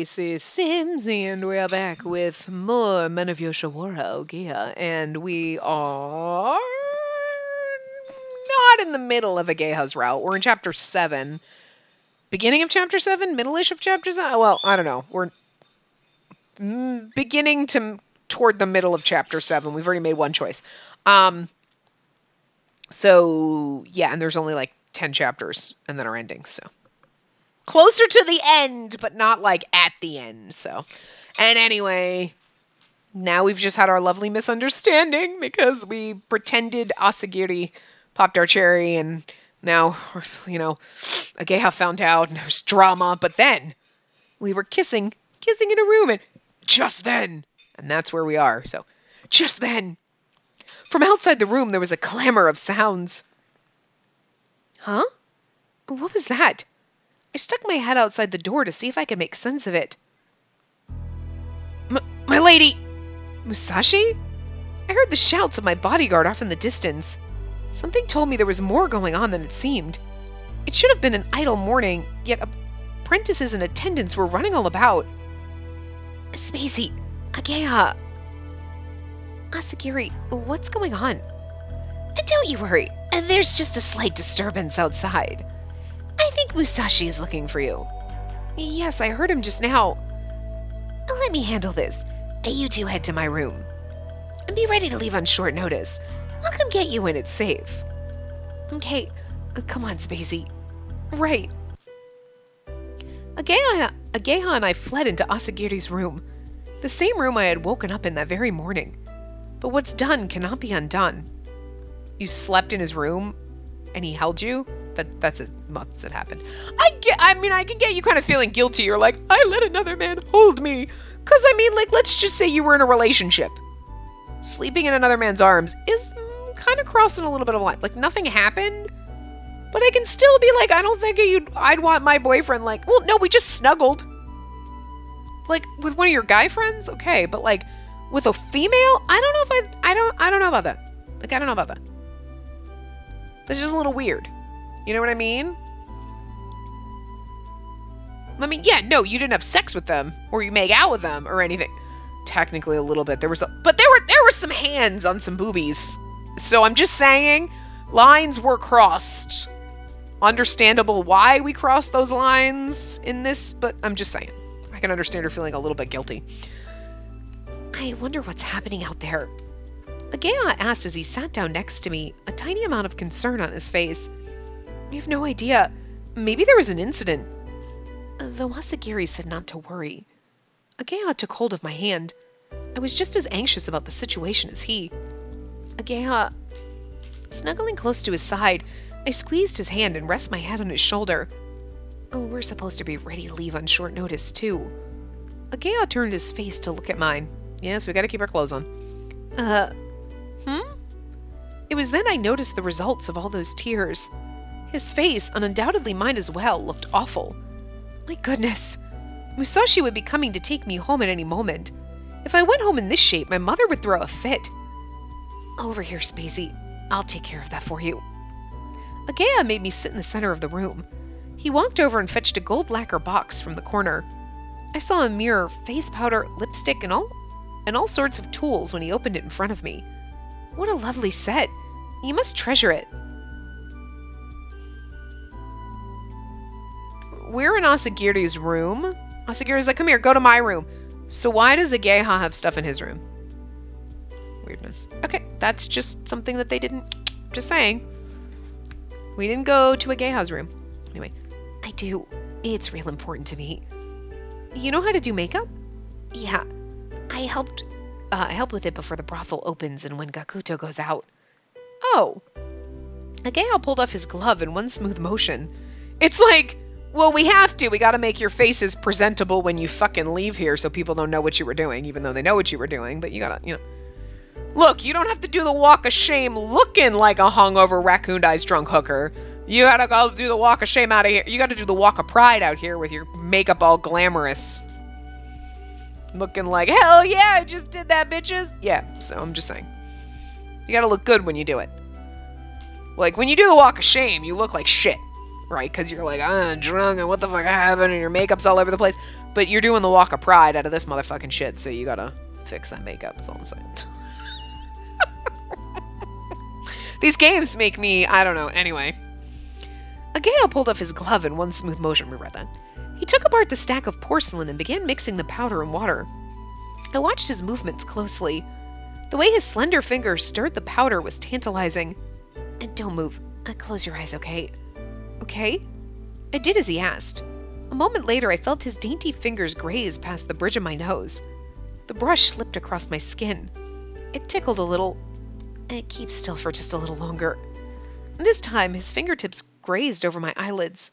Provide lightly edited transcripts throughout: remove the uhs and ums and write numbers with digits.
Spacey Sims, and we're back with more Men of Yoshiwara, Ohgiya, and we are not in the middle of Ohgiya's route. We're in Chapter 7. Beginning of Chapter 7? Middle-ish of Chapter 7? Well, I don't know. We're beginning toward the middle of Chapter 7. We've already made one choice. So, yeah, and there's only like 10 chapters, and then our ending, so. Closer to the end, but not like at the end, so. And anyway, now we've just had our lovely misunderstanding because we pretended Asagiri popped our cherry, and now, Ohgiya found out, and there's drama, but then we were kissing in a room, and just then, and that's where we are, so. Just then, from outside the room, there was a clamor of sounds. Huh? What was that? I stuck my head outside the door to see if I could make sense of it. My lady! Musashi? I heard the shouts of my bodyguard off in the distance. Something told me there was more going on than it seemed. It should have been an idle morning, yet apprentices and attendants were running all about. Spacey, Ohgiya, Asagiri, what's going on? Don't you worry, there's just a slight disturbance outside. I think Musashi is looking for you. Yes, I heard him just now. Let me handle this. You two head to my room. Be ready to leave on short notice. I'll come get you when it's safe. Okay, come on, Spacey. Right. Ohgiya and I fled into Asagiri's room, the same room I had woken up in that very morning. But what's done cannot be undone. You slept in his room, and he held you? That's months it happened. I can get you kind of feeling guilty. You're like, I let another man hold me. Because, let's just say you were in a relationship. Sleeping in another man's arms is kind of crossing a little bit of a line. Like, nothing happened, but I can still be like, I don't think I'd want my boyfriend, well, no, we just snuggled. Like, with one of your guy friends? Okay, but, with a female? I don't know about that. I don't know about that. That's just a little weird. You know what I mean? Yeah, no, you didn't have sex with them, or you make out with them, or anything. Technically a little bit. There were some hands on some boobies. So I'm just saying, lines were crossed. Understandable why we crossed those lines in this, but I'm just saying. I can understand her feeling a little bit guilty. I wonder what's happening out there. Ohgiya asked as he sat down next to me, a tiny amount of concern on his face. I have no idea. Maybe there was an incident. Though Asagiri said not to worry. Ohgiya took hold of my hand. I was just as anxious about the situation as he. Ohgiya, snuggling close to his side, I squeezed his hand and rested my head on his shoulder. Oh, we're supposed to be ready to leave on short notice, too. Ohgiya turned his face to look at mine. Yes, we gotta keep our clothes on. It was then I noticed the results of all those tears. His face, and undoubtedly mine as well, looked awful. My goodness. Musashi would be coming to take me home at any moment. If I went home in this shape, my mother would throw a fit. Over here, Spacey. I'll take care of that for you. Ohgiya made me sit in the center of the room. He walked over and fetched a gold lacquer box from the corner. I saw a mirror, face powder, lipstick, and all sorts of tools when he opened it in front of me. What a lovely set. You must treasure it. We're in Asagiri's room. Asagiri's like, come here, go to my room. So why does Ohgiya have stuff in his room? Weirdness. Okay, that's just something that they didn't... Just saying. We didn't go to Ohgiya's room. Anyway, I do. It's real important to me. You know how to do makeup? Yeah. I helped with it before the brothel opens and when Gakuto goes out. Oh. Ohgiya pulled off his glove in one smooth motion. It's like... Well, we have to. We gotta make your faces presentable when you fucking leave here so people don't know what you were doing, even though they know what you were doing, but you gotta, Look, you don't have to do the walk of shame looking like a hungover, raccoon-eyed drunk hooker. You gotta go do the walk of shame out of here. You gotta do the walk of pride out here with your makeup all glamorous. Looking like, hell yeah, I just did that, bitches. Yeah, so I'm just saying. You gotta look good when you do it. Like, when you do the walk of shame, you look like shit. right? Because you're like, I'm drunk and what the fuck happened and your makeup's all over the place. But you're doing the walk of pride out of this motherfucking shit, so you gotta fix that makeup, is all I'm saying. These games make me, I don't know, anyway. Ohgiya pulled off his glove in one smooth motion. We read that. He took apart the stack of porcelain and began mixing the powder and water. I watched his movements closely. The way his slender fingers stirred the powder was tantalizing. And don't move. Close your eyes, okay? Okay? I did as he asked. A moment later, I felt his dainty fingers graze past the bridge of my nose. The brush slipped across my skin. It tickled a little. Keep still for just a little longer. This time, his fingertips grazed over my eyelids.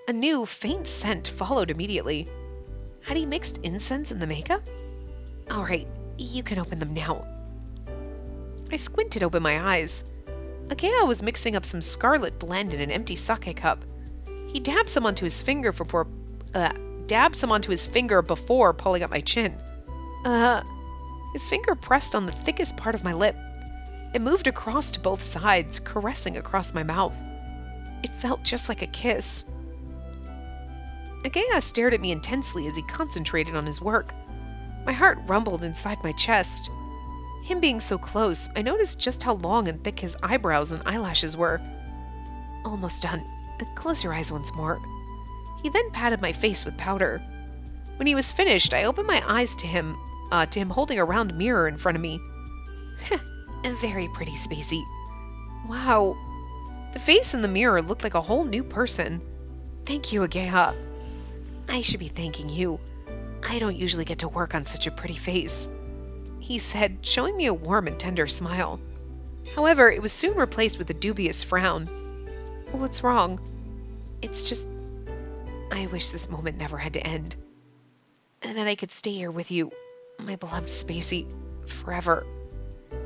A new, faint scent followed immediately. Had he mixed incense in the makeup? All right, you can open them now. I squinted open my eyes. Ohgiya was mixing up some scarlet blend in an empty sake cup. He dabbed some onto his finger before pulling up my chin. His finger pressed on the thickest part of my lip. It moved across to both sides, caressing across my mouth. It felt just like a kiss. Ohgiya stared at me intensely as he concentrated on his work. My heart rumbled inside my chest. Him being so close, I noticed just how long and thick his eyebrows and eyelashes were. Almost done. Close your eyes once more. He then patted my face with powder. When he was finished, I opened my eyes to him holding a round mirror in front of me. Very pretty, Spacey. Wow. The face in the mirror looked like a whole new person. Thank you, Ohgiya. I should be thanking you. I don't usually get to work on such a pretty face, he said, showing me a warm and tender smile. However, it was soon replaced with a dubious frown. What's wrong? It's just, I wish this moment never had to end. And that I could stay here with you, my beloved Spacey, forever.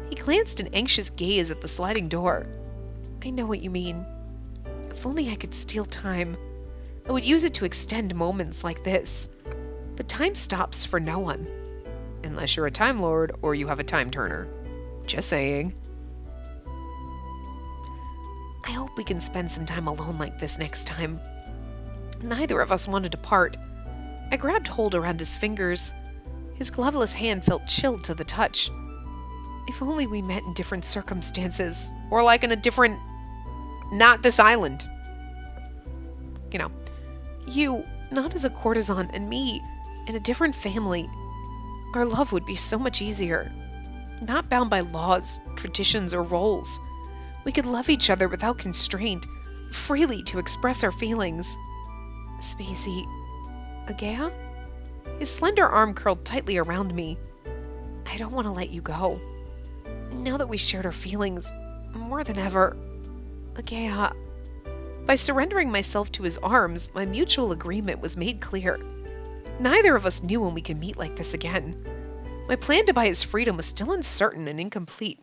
He glanced an anxious gaze at the sliding door. I know what you mean. If only I could steal time. I would use it to extend moments like this. But time stops for no one. Unless you're a Time Lord or you have a time turner. Just saying. I hope we can spend some time alone like this next time. Neither of us wanted to part. I grabbed hold around his fingers. His gloveless hand felt chilled to the touch. If only we met in different circumstances. Or like in a different... not this island. You know. You, not as a courtesan, and me, in a different family. Our love would be so much easier. Not bound by laws, traditions, or roles. We could love each other without constraint, freely to express our feelings. Spacey... Ohgiya? His slender arm curled tightly around me. I don't want to let you go. Now that we shared our feelings, more than ever... Ohgiya... By surrendering myself to his arms, my mutual agreement was made clear. Neither of us knew when we could meet like this again. My plan to buy his freedom was still uncertain and incomplete.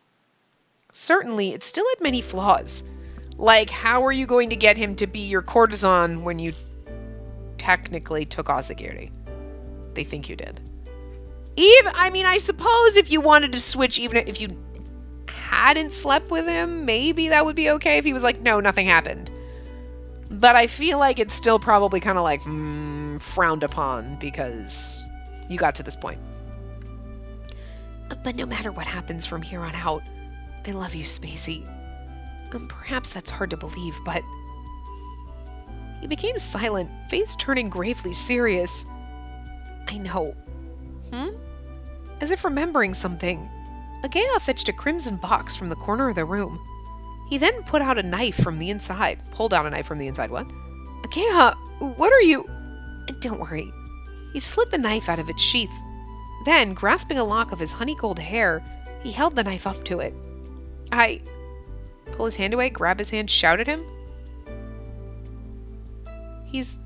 Certainly, it still had many flaws. Like, how are you going to get him to be your courtesan when you technically took Ohgiya? They think you did. I suppose if you wanted to switch, even if you hadn't slept with him, maybe that would be okay if he was like, no, nothing happened. But I feel like it's still probably kind of like, frowned upon because you got to this point. But no matter what happens from here on out, I love you, Spacey. Perhaps that's hard to believe, but... He became silent, face turning gravely serious. I know. As if remembering something, Ohgiya fetched a crimson box from the corner of the room. He then pulled out a knife from the inside. What? Ohgiya, what are you... Don't worry. He slid the knife out of its sheath. Then, grasping a lock of his honey gold hair, he held the knife up to it. Pull his hand away, grab his hand, shout at him? He's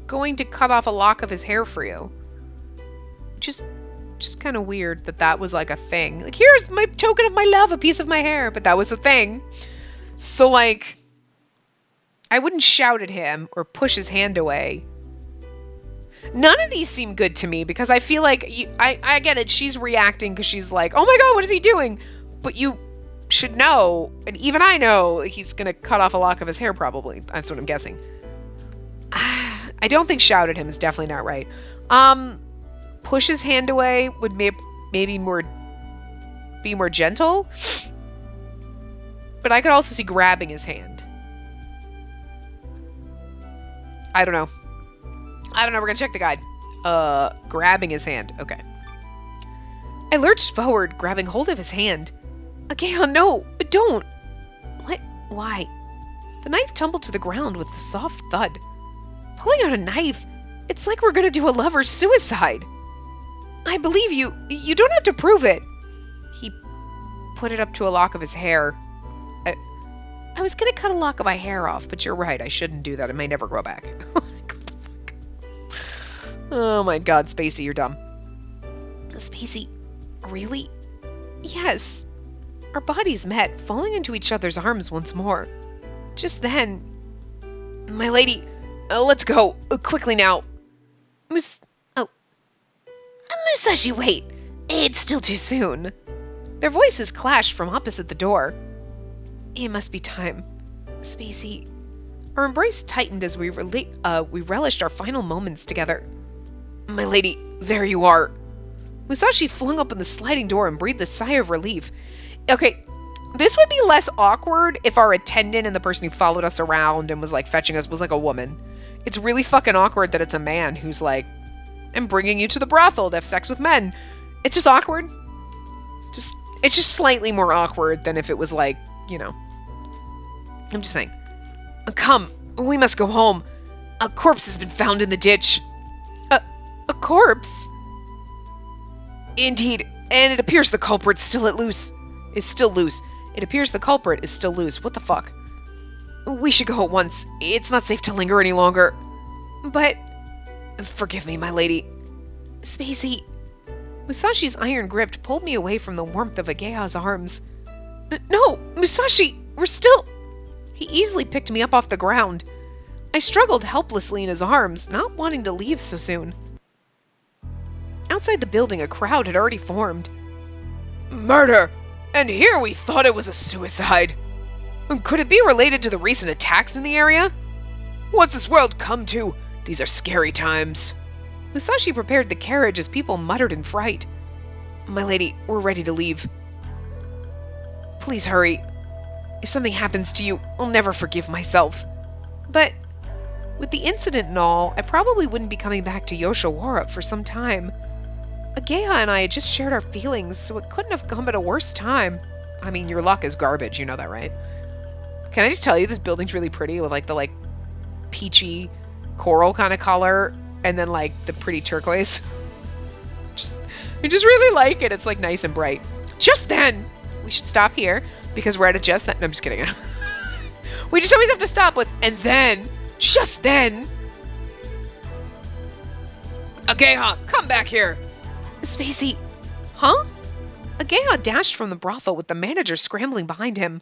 going to cut off a lock of his hair for you. Just kind of weird that was like a thing. Like, here's my token of my love, a piece of my hair. But that was a thing. So, like, I wouldn't shout at him or push his hand away. None of these seem good to me because I feel like, I get it. She's reacting because she's like, oh my God, what is he doing? But you should know, and even I know, he's gonna cut off a lock of his hair probably. That's what I'm guessing. I don't think shout at him is definitely not right. Push his hand away would maybe be more gentle. But I could also see grabbing his hand. I don't know. We're gonna check the guide. Grabbing his hand. Okay. I lurched forward, grabbing hold of his hand. Ohgiya, no, don't. What? Why? The knife tumbled to the ground with a soft thud. Pulling out a knife, it's like we're gonna do a lover's suicide. I believe you. You don't have to prove it. He put it up to a lock of his hair. I was gonna cut a lock of my hair off, but you're right, I shouldn't do that. It may never grow back. What the fuck? Oh my god, Spacey, you're dumb. Spacey, really? Yes. Our bodies met, falling into each other's arms once more. Just then... My lady, let's go. Quickly now. Musashi, wait. It's still too soon. Their voices clashed from opposite the door. It must be time. Spacey. Our embrace tightened as we relished our final moments together. My lady, there you are. Musashi flung open the sliding door and breathed a sigh of relief. Okay, this would be less awkward if our attendant and the person who followed us around and was like fetching us was like a woman. It's really fucking awkward that it's a man who's like, I'm bringing you to the brothel to have sex with men. It's just awkward. It's just slightly more awkward than if it was like, you know. I'm just saying. Come, we must go home. A corpse has been found in the ditch. A corpse? Indeed, and it appears the culprit is still loose. It appears the culprit is still loose. What the fuck? We should go at once. It's not safe to linger any longer. But... Forgive me, my lady. Spacey. Musashi's iron grip pulled me away from the warmth of Ohgiya's arms. No, Musashi, we're still... He easily picked me up off the ground. I struggled helplessly in his arms, not wanting to leave so soon. Outside the building, a crowd had already formed. Murder! And here we thought it was a suicide. Could it be related to the recent attacks in the area? What's this world come to? These are scary times. Musashi prepared the carriage as people muttered in fright. My lady, we're ready to leave. Please hurry. If something happens to you, I'll never forgive myself. But with the incident and all, I probably wouldn't be coming back to Yoshiwara for some time. Ohgiya and I had just shared our feelings, so it couldn't have come at a worse time. I mean, your luck is garbage, you know that, right? Can I just tell you, this building's really pretty with, like, the, like, peachy coral kind of color, and then, like, the pretty turquoise. I just really like it. It's, like, nice and bright. Just then! We should stop here, because we're at a just then. No, I'm just kidding. We just always have to stop with, and then, just then. Ohgiya, come back here! Spacey. Huh? Ohgiya dashed from the brothel with the manager scrambling behind him.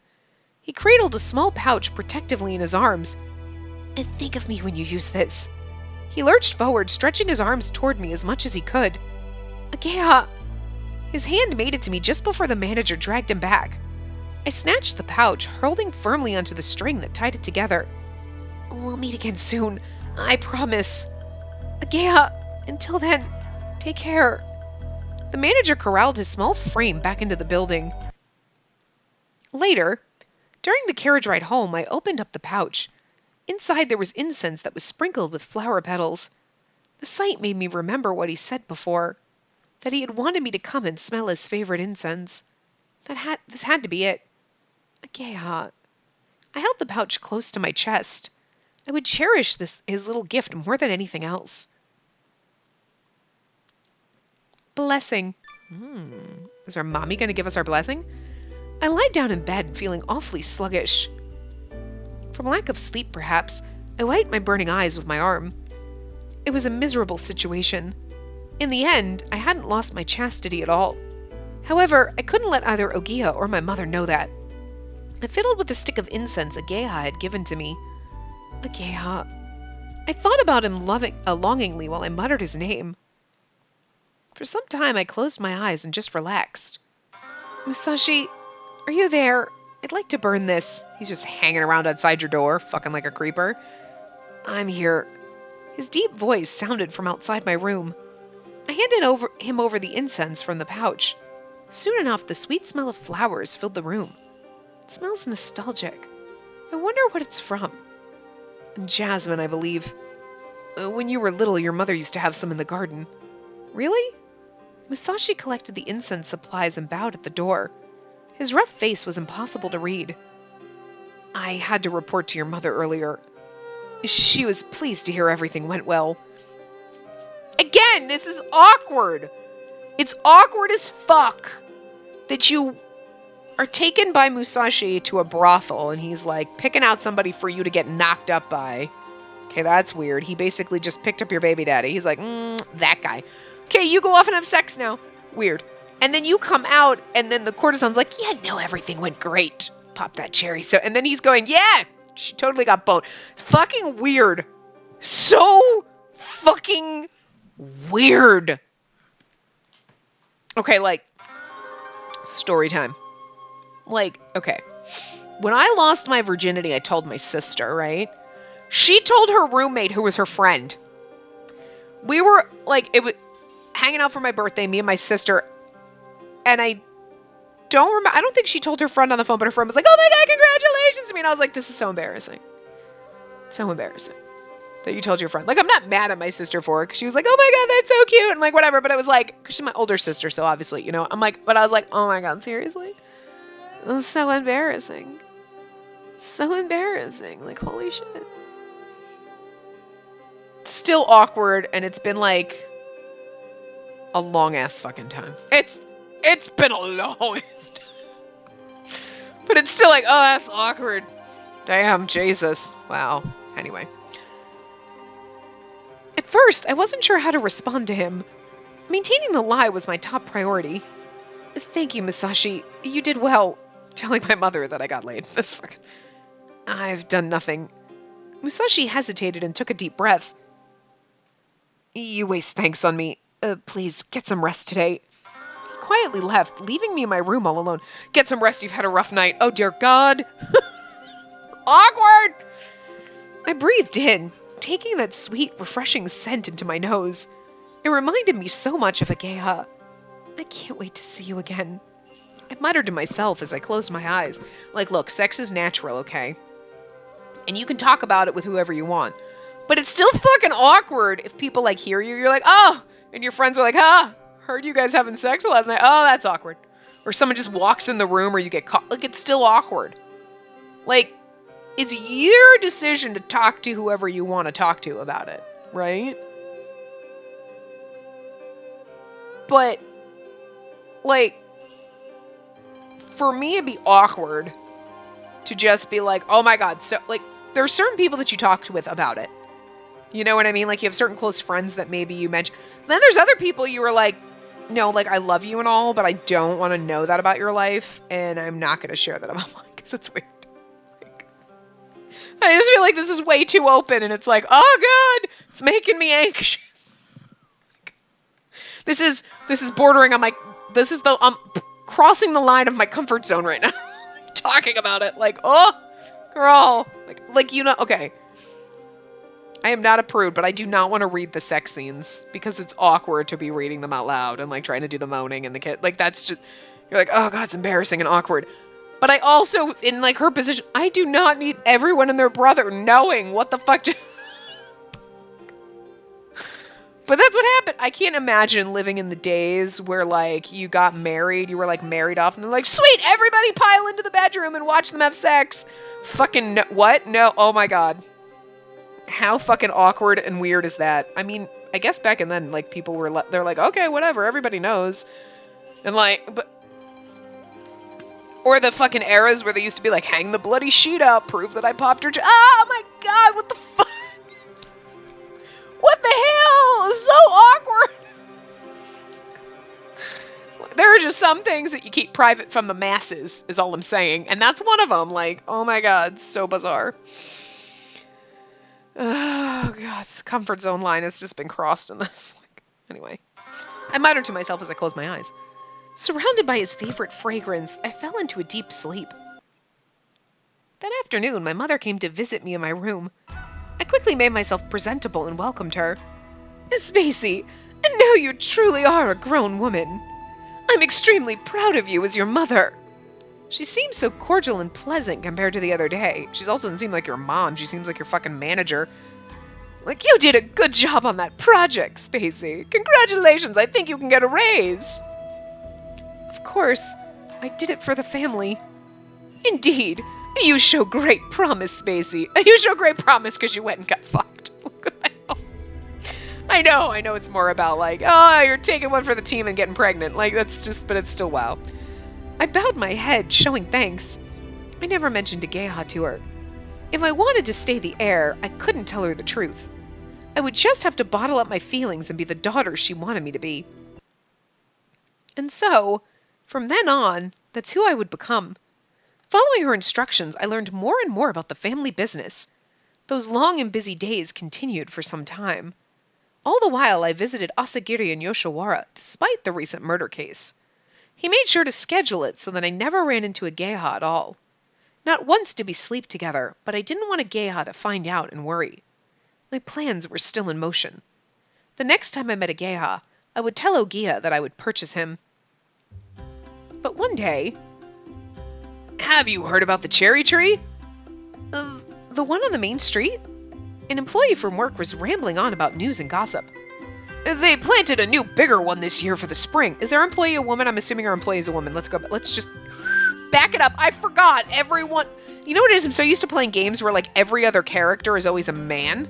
He cradled a small pouch protectively in his arms. And think of me when you use this. He lurched forward, stretching his arms toward me as much as he could. Ohgiya! His hand made it to me just before the manager dragged him back. I snatched the pouch, holding firmly onto the string that tied it together. We'll meet again soon. I promise. Ohgiya, until then, take care. The manager corralled his small frame back into the building. Later, during the carriage ride home, I opened up the pouch. Inside there was incense that was sprinkled with flower petals. The sight made me remember what he said before, that he had wanted me to come and smell his favorite incense. This had to be it. Ohgiya. I held the pouch close to my chest. I would cherish his little gift more than anything else. Blessing. Is our mommy going to give us our blessing? I lied down in bed, feeling awfully sluggish. From lack of sleep, perhaps, I wiped my burning eyes with my arm. It was a miserable situation. In the end, I hadn't lost my chastity at all. However, I couldn't let either Ohgiya or my mother know that. I fiddled with the stick of incense Ohgiya had given to me. Ohgiya. I thought about him longingly while I muttered his name. For some time, I closed my eyes and just relaxed. Musashi, Are you there? I'd like to burn this. He's just hanging around outside your door, fucking like a creeper. I'm here. His deep voice sounded from outside my room. I handed him over the incense from the pouch. Soon enough, the sweet smell of flowers filled the room. It smells nostalgic. I wonder what it's from. Jasmine, I believe. When you were little, your mother used to have some in the garden. Really? Musashi collected the incense supplies and bowed at the door. His rough face was impossible to read. I had to report to your mother earlier. She was pleased to hear everything went well. Again, this is awkward. It's awkward as fuck that you are taken by Musashi to a brothel and he's like picking out somebody for you to get knocked up by. Okay, that's weird. He basically just picked up your baby daddy. He's like, that guy. Okay, you go off and have sex now. Weird. And then you come out and then the courtesan's like, yeah, no, everything went great. Pop that cherry. So, and then he's going, yeah, she totally got boned. Fucking weird. So fucking weird. Okay, like, story time. Like, okay. When I lost my virginity, I told my sister, right? She told her roommate who was her friend. We were, like, it was hanging out for my birthday, me and my sister. And I don't think she told her friend on the phone, but her friend was like, oh my God, congratulations to me. And I was like, this is so embarrassing. So embarrassing that you told your friend. Like, I'm not mad at my sister for it, because she was like, oh my God, that's so cute. And like, whatever. But it was like, because she's my older sister, so obviously, you know, I'm like, but I was like, oh my God, seriously? It was so embarrassing. So embarrassing. Like, holy shit. It's still awkward, and it's been like a long ass fucking time. It's been a long ass time. But it's still like, oh, that's awkward. Damn, Jesus. Wow. Anyway. At first, I wasn't sure how to respond to him. Maintaining the lie was my top priority. Thank you, Musashi. You did well telling my mother that I got laid. That's fucking... I've done nothing. Musashi hesitated and took a deep breath. You waste thanks on me. Please, get some rest today. He quietly left, leaving me in my room all alone. Get some rest, you've had a rough night. Oh, dear God. Awkward! I breathed in, taking that sweet, refreshing scent into my nose. It reminded me so much of Ohgiya. I can't wait to see you again. I muttered to myself as I closed my eyes. Like, look, sex is natural, okay? And you can talk about it with whoever you want. But it's still fucking awkward if people, like, hear you. You're like, oh! And your friends are like, heard you guys having sex last night. Oh, that's awkward. Or someone just walks in the room or you get caught. Like, it's still awkward. Like, it's your decision to talk to whoever you want to talk to about it, right? But, like, for me, it'd be awkward to just be like, oh my God. So, like, there are certain people that you talk with about it. You know what I mean? Like, you have certain close friends that maybe you mention. Then there's other people you were like, no, like, I love you and all, but I don't want to know that about your life, and I'm not going to share that about mine, because it's weird. Like, I just feel like this is way too open, and it's like, oh God, it's making me anxious. This is bordering on this is the, crossing the line of my comfort zone right now. Talking about it, like, oh, girl. Like, you know, okay. I am not a prude, but I do not want to read the sex scenes because it's awkward to be reading them out loud and like trying to do the moaning and the kid. Like, that's just, you're like, oh God, it's embarrassing and awkward. But I also, in like her position, I do not need everyone and their brother knowing what the fuck. But that's what happened. I can't imagine living in the days where like you got married, you were like married off and they're like, sweet, everybody pile into the bedroom and watch them have sex. Fucking no, what? No, oh my God. How fucking awkward and weird is that? I mean, I guess back in then, like, people were, they're like, okay, whatever, everybody knows. And, like, but... Or the fucking eras where they used to be like, hang the bloody sheet up, prove that I popped her... Oh, my God, what the fuck? What the hell? It's so awkward! There are just some things that you keep private from the masses, is all I'm saying. And that's one of them. Like, oh my God, so bizarre. Oh, God, the comfort zone line has just been crossed in this. Like, anyway. I muttered to myself as I closed my eyes. Surrounded by his favorite fragrance, I fell into a deep sleep. That afternoon, my mother came to visit me in my room. I quickly made myself presentable and welcomed her. Spacey, now you truly are a grown woman. I'm extremely proud of you as your mother. She seems so cordial and pleasant compared to the other day. She also doesn't seem like your mom. She seems like your fucking manager. Like, you did a good job on that project, Spacey. Congratulations, I think you can get a raise. Of course, I did it for the family. Indeed, you show great promise, Spacey. You show great promise because you went and got fucked. I know it's more about like, oh, you're taking one for the team and getting pregnant. Like, that's just, but it's still wow. I bowed my head, showing thanks. I never mentioned Ohgiya to her. If I wanted to stay the heir, I couldn't tell her the truth. I would just have to bottle up my feelings and be the daughter she wanted me to be. And so, from then on, that's who I would become. Following her instructions, I learned more and more about the family business. Those long and busy days continued for some time. All the while, I visited Ohgiya and Yoshiwara, despite the recent murder case. He made sure to schedule it so that I never ran into Ohgiya at all. Not once did we sleep together, but I didn't want Ohgiya to find out and worry. My plans were still in motion. The next time I met Ohgiya, I would tell Ohgiya that I would purchase him. But one day... Have you heard about the cherry tree? The one on the main street? An employee from work was rambling on about news and gossip. They planted a new, bigger one this year for the spring. Is our employee a woman? I'm assuming our employee is a woman. Let's go. Let's just back it up. I forgot. Everyone... You know what it is? I'm so used to playing games where, like, every other character is always a man.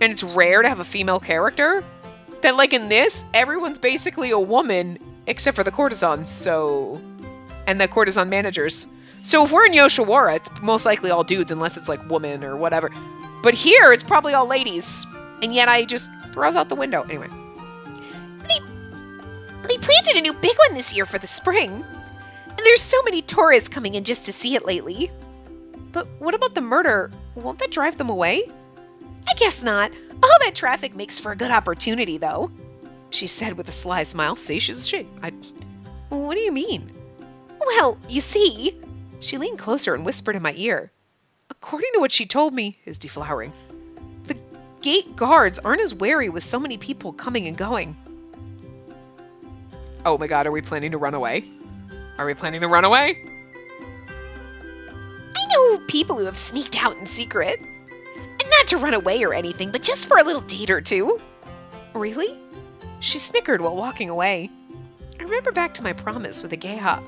And it's rare to have a female character. That, like, in this, everyone's basically a woman, except for the courtesans, so... And the courtesan managers. So if we're in Yoshiwara, it's most likely all dudes, unless it's, like, woman or whatever. But here, it's probably all ladies. And yet I just browse out the window. Anyway. They planted a new big one this year for the spring. And there's so many tourists coming in just to see it lately. But what about the murder? Won't that drive them away? I guess not. All that traffic makes for a good opportunity, though. She said with a sly smile. See, what do you mean? Well, you see. She leaned closer and whispered in my ear. According to what she told me, is deflowering. The gate guards aren't as wary with so many people coming and going. Oh my god, are we planning to run away? Are we planning to run away? I know people who have sneaked out in secret. And not to run away or anything, but just for a little date or two. Really? She snickered while walking away. I remember back to my promise with Ohgiya.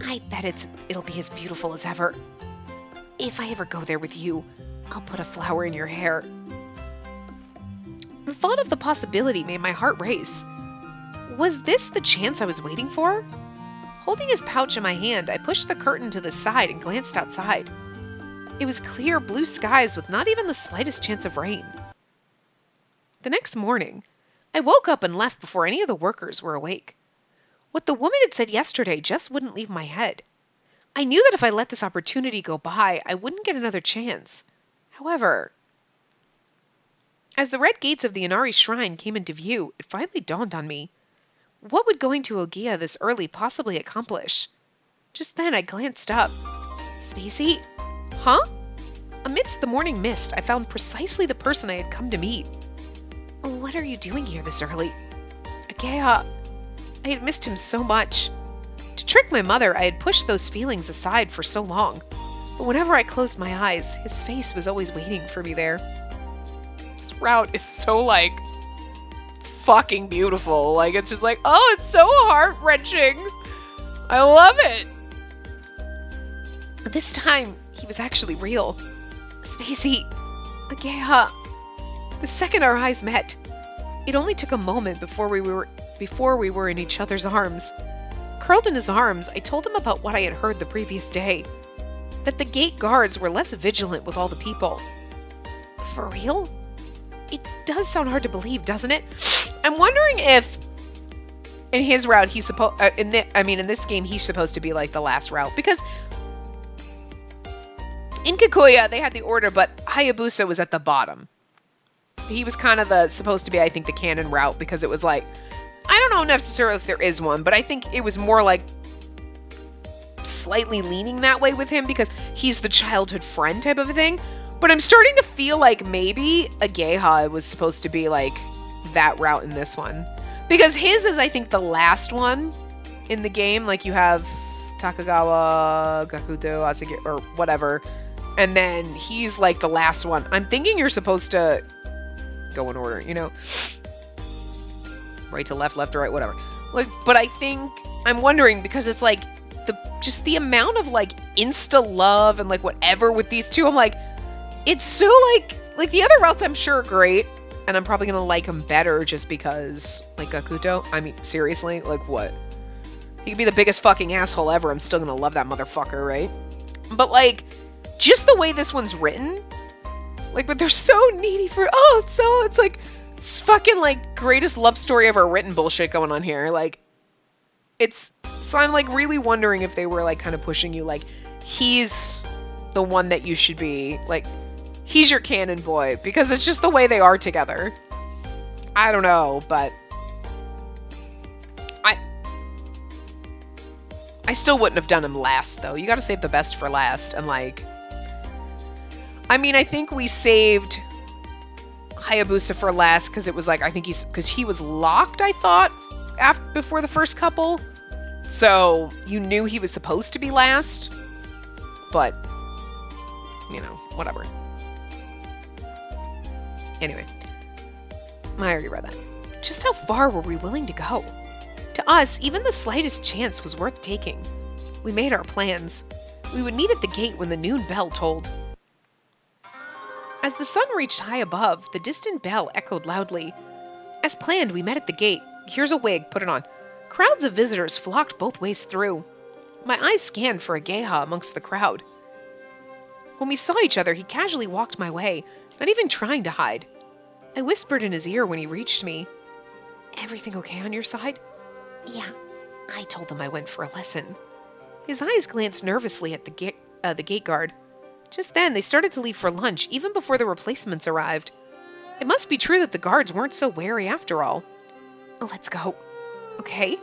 I bet it'll be as beautiful as ever. If I ever go there with you, I'll put a flower in your hair. The thought of the possibility made my heart race. Was this the chance I was waiting for? Holding his pouch in my hand, I pushed the curtain to the side and glanced outside. It was clear blue skies with not even the slightest chance of rain. The next morning, I woke up and left before any of the workers were awake. What the woman had said yesterday just wouldn't leave my head. I knew that if I let this opportunity go by, I wouldn't get another chance. However, as the red gates of the Inari Shrine came into view, it finally dawned on me. What would going to Ohgiya this early possibly accomplish? Just then I glanced up. Spacey? Huh? Amidst the morning mist, I found precisely the person I had come to meet. What are you doing here this early? Ohgiya, I had missed him so much. To trick my mother, I had pushed those feelings aside for so long. But whenever I closed my eyes, his face was always waiting for me there. This route is so, like, fucking beautiful. Like, it's just like, oh, it's so heart-wrenching. I love it. But this time, he was actually real. Spacey, Ohgiya. The second our eyes met, it only took a moment before we were in each other's arms. Curled in his arms, I told him about what I had heard the previous day. That the gate guards were less vigilant with all the people. For real? It does sound hard to believe, doesn't it? I'm wondering if in his route he's supposed in this game he's supposed to be like the last route, because in Kikuya they had the order, but Hayabusa was at the bottom. he was kind of supposed to be, I think, the canon route, because it was like, I don't know necessarily if there is one, but I think it was more like slightly leaning that way with him because he's the childhood friend type of a thing. But I'm starting to feel like maybe Ohgiya was supposed to be like that route in this one. Because his is, I think, the last one in the game. Like, you have Takagawa, Gakuto, Asagi, or whatever. And then he's like the last one. I'm thinking you're supposed to go in order, you know? Right to left, left to right, whatever. Like, but I think, I'm wondering, because it's like, just the amount of like insta love and like whatever with these two, I'm like, it's so like the other routes I'm sure are great, and I'm probably gonna like them better just because, like, Gakuto, I mean, seriously, like, what? He could be the biggest fucking asshole ever, I'm still gonna love that motherfucker, right? But like, just the way this one's written, like, but they're so needy for, it's like, it's fucking like greatest love story ever written bullshit going on here, like, so I'm like really wondering if they were like kind of pushing you, like, he's the one that you should be, like, he's your canon boy, because it's just the way they are together. I don't know, but I still wouldn't have done him last, though. You gotta save the best for last, and like, I mean, I think we saved Hayabusa for last because it was like, I think because he was locked, I thought, before the first couple. So you knew he was supposed to be last, but, you know, whatever. Anyway, I already read that. Just how far were we willing to go? To us, even the slightest chance was worth taking. We made our plans. We would meet at the gate when the noon bell tolled. As the sun reached high above, the distant bell echoed loudly. As planned, we met at the gate. Here's a wig, put it on. Crowds of visitors flocked both ways through. My eyes scanned for Ohgiya amongst the crowd. When we saw each other, he casually walked my way, not even trying to hide. I whispered in his ear when he reached me. Everything okay on your side? Yeah, I told him I went for a lesson. His eyes glanced nervously at the gate guard. Just then, they started to leave for lunch, even before the replacements arrived. It must be true that the guards weren't so wary after all. Let's go. Okay.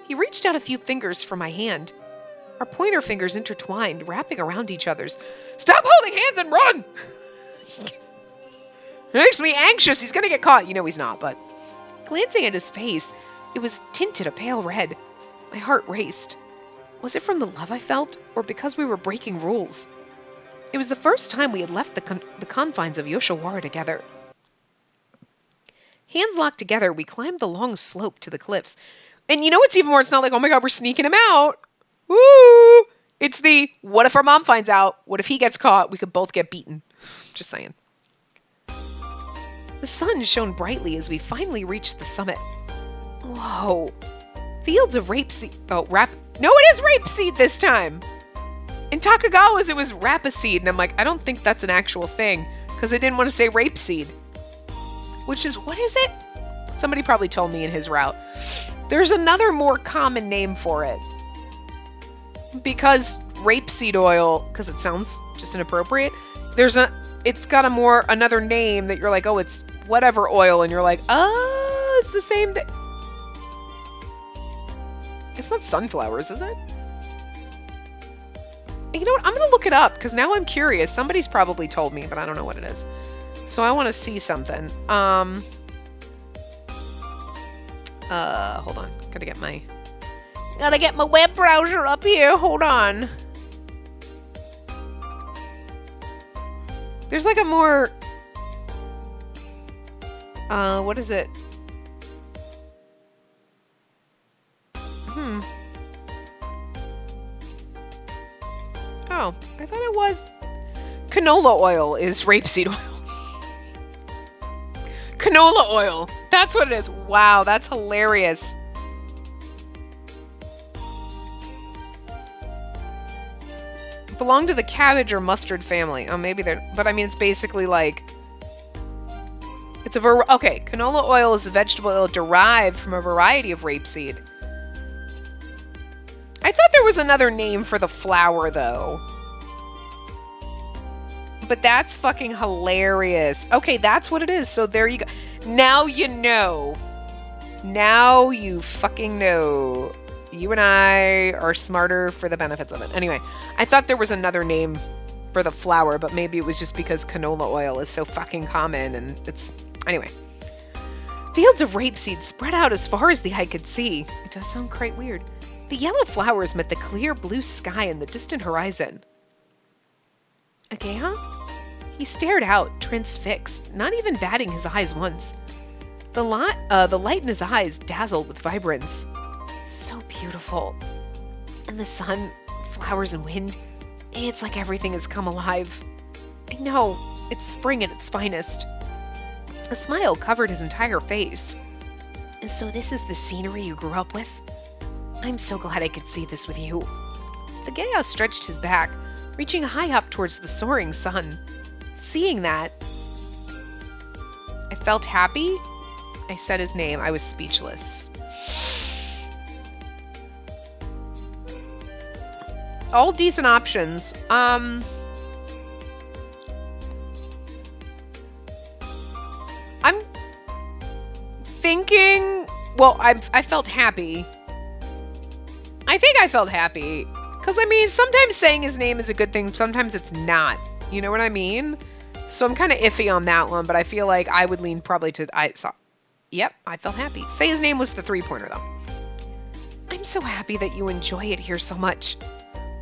He reached out a few fingers for my hand. Our pointer fingers intertwined, wrapping around each other's. Stop holding hands and run! It makes me anxious. He's gonna get caught. You know he's not, but... Glancing at his face, it was tinted a pale red. My heart raced. Was it from the love I felt, or because we were breaking rules? It was the first time we had left the confines of Yoshiwara together. Hands locked together, we climbed the long slope to the cliffs. And you know what's even more? It's not like, oh my god, we're sneaking him out. Woo! It's the, what if our mom finds out? What if he gets caught? We could both get beaten. Just saying. The sun shone brightly as we finally reached the summit. Whoa. Fields of rapeseed. Oh, no, it is rapeseed this time. In Takagawa's, it was rapeseed. And I'm like, I don't think that's an actual thing. Because I didn't want to say rapeseed. Which is, what is it? Somebody probably told me in his route. There's another more common name for it. Because rapeseed oil, because it sounds just inappropriate, it's got another name that you're like, oh, it's whatever oil, and you're like, oh, it's the same thing. It's not sunflowers, is it? You know what? I'm going to look it up, because now I'm curious. Somebody's probably told me, but I don't know what it is. So I want to see something. Hold on. Gotta get my web browser up here. Hold on. There's like a more... what is it? Oh, I thought it was... Canola oil is rapeseed oil. Canola oil. That's what it is. Wow, that's hilarious. Belong to the cabbage or mustard family. Oh, maybe they're... But I mean, it's basically like... It's okay, canola oil is a vegetable oil derived from a variety of rapeseed. I thought there was another name for the flour, though. But that's fucking hilarious. Okay, that's what it is. So there you go. Now you know. Now you fucking know. You and I are smarter for the benefits of it. Anyway, I thought there was another name for the flower, but maybe it was just because canola oil is so fucking common and it's... Anyway. Fields of rapeseed spread out as far as the eye could see. It does sound quite weird. The yellow flowers met the clear blue sky in the distant horizon. Ohgiya? He stared out, transfixed, not even batting his eyes once. The light in his eyes dazzled with vibrance. So beautiful. And the sun, flowers and wind, it's like everything has come alive. I know, it's spring at its finest. A smile covered his entire face. And so this is the scenery you grew up with? I'm so glad I could see this with you. Ohgiya stretched his back, reaching high up towards the soaring sun. Seeing that, I felt happy. I said his name. I was speechless. All decent options. I'm thinking, well, I felt happy. I think I felt happy. Because, I mean, sometimes saying his name is a good thing. Sometimes it's not. You know what I mean? So I'm kind of iffy on that one. But I feel like I would lean probably to... Yep, I felt happy. Say his name was the 3-pointer, though. I'm so happy that you enjoy it here so much.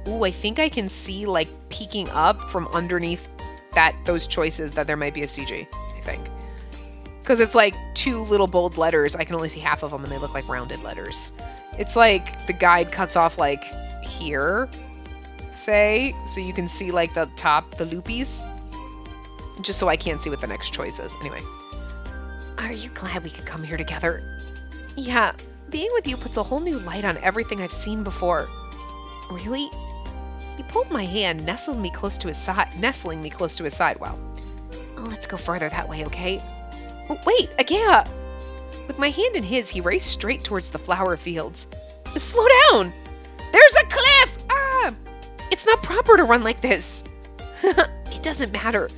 Ooh, I think I can see, like, peeking up from underneath those choices that there might be a CG, I think. Because it's, like, 2 little bold letters. I can only see half of them, and they look like rounded letters. It's like the guide cuts off, like, here, say, so you can see, like, the top, the loopies. Just so I can't see what the next choice is. Anyway. Are you glad we could come here together? Yeah, being with you puts a whole new light on everything I've seen before. Really? He pulled my hand, nestling me close to his side. Wow. Let's go further that way, okay? Oh, wait, Ohgiya! With my hand in his, he raced straight towards the flower fields. Slow down! There's a cliff! Ah! It's not proper to run like this. It doesn't matter.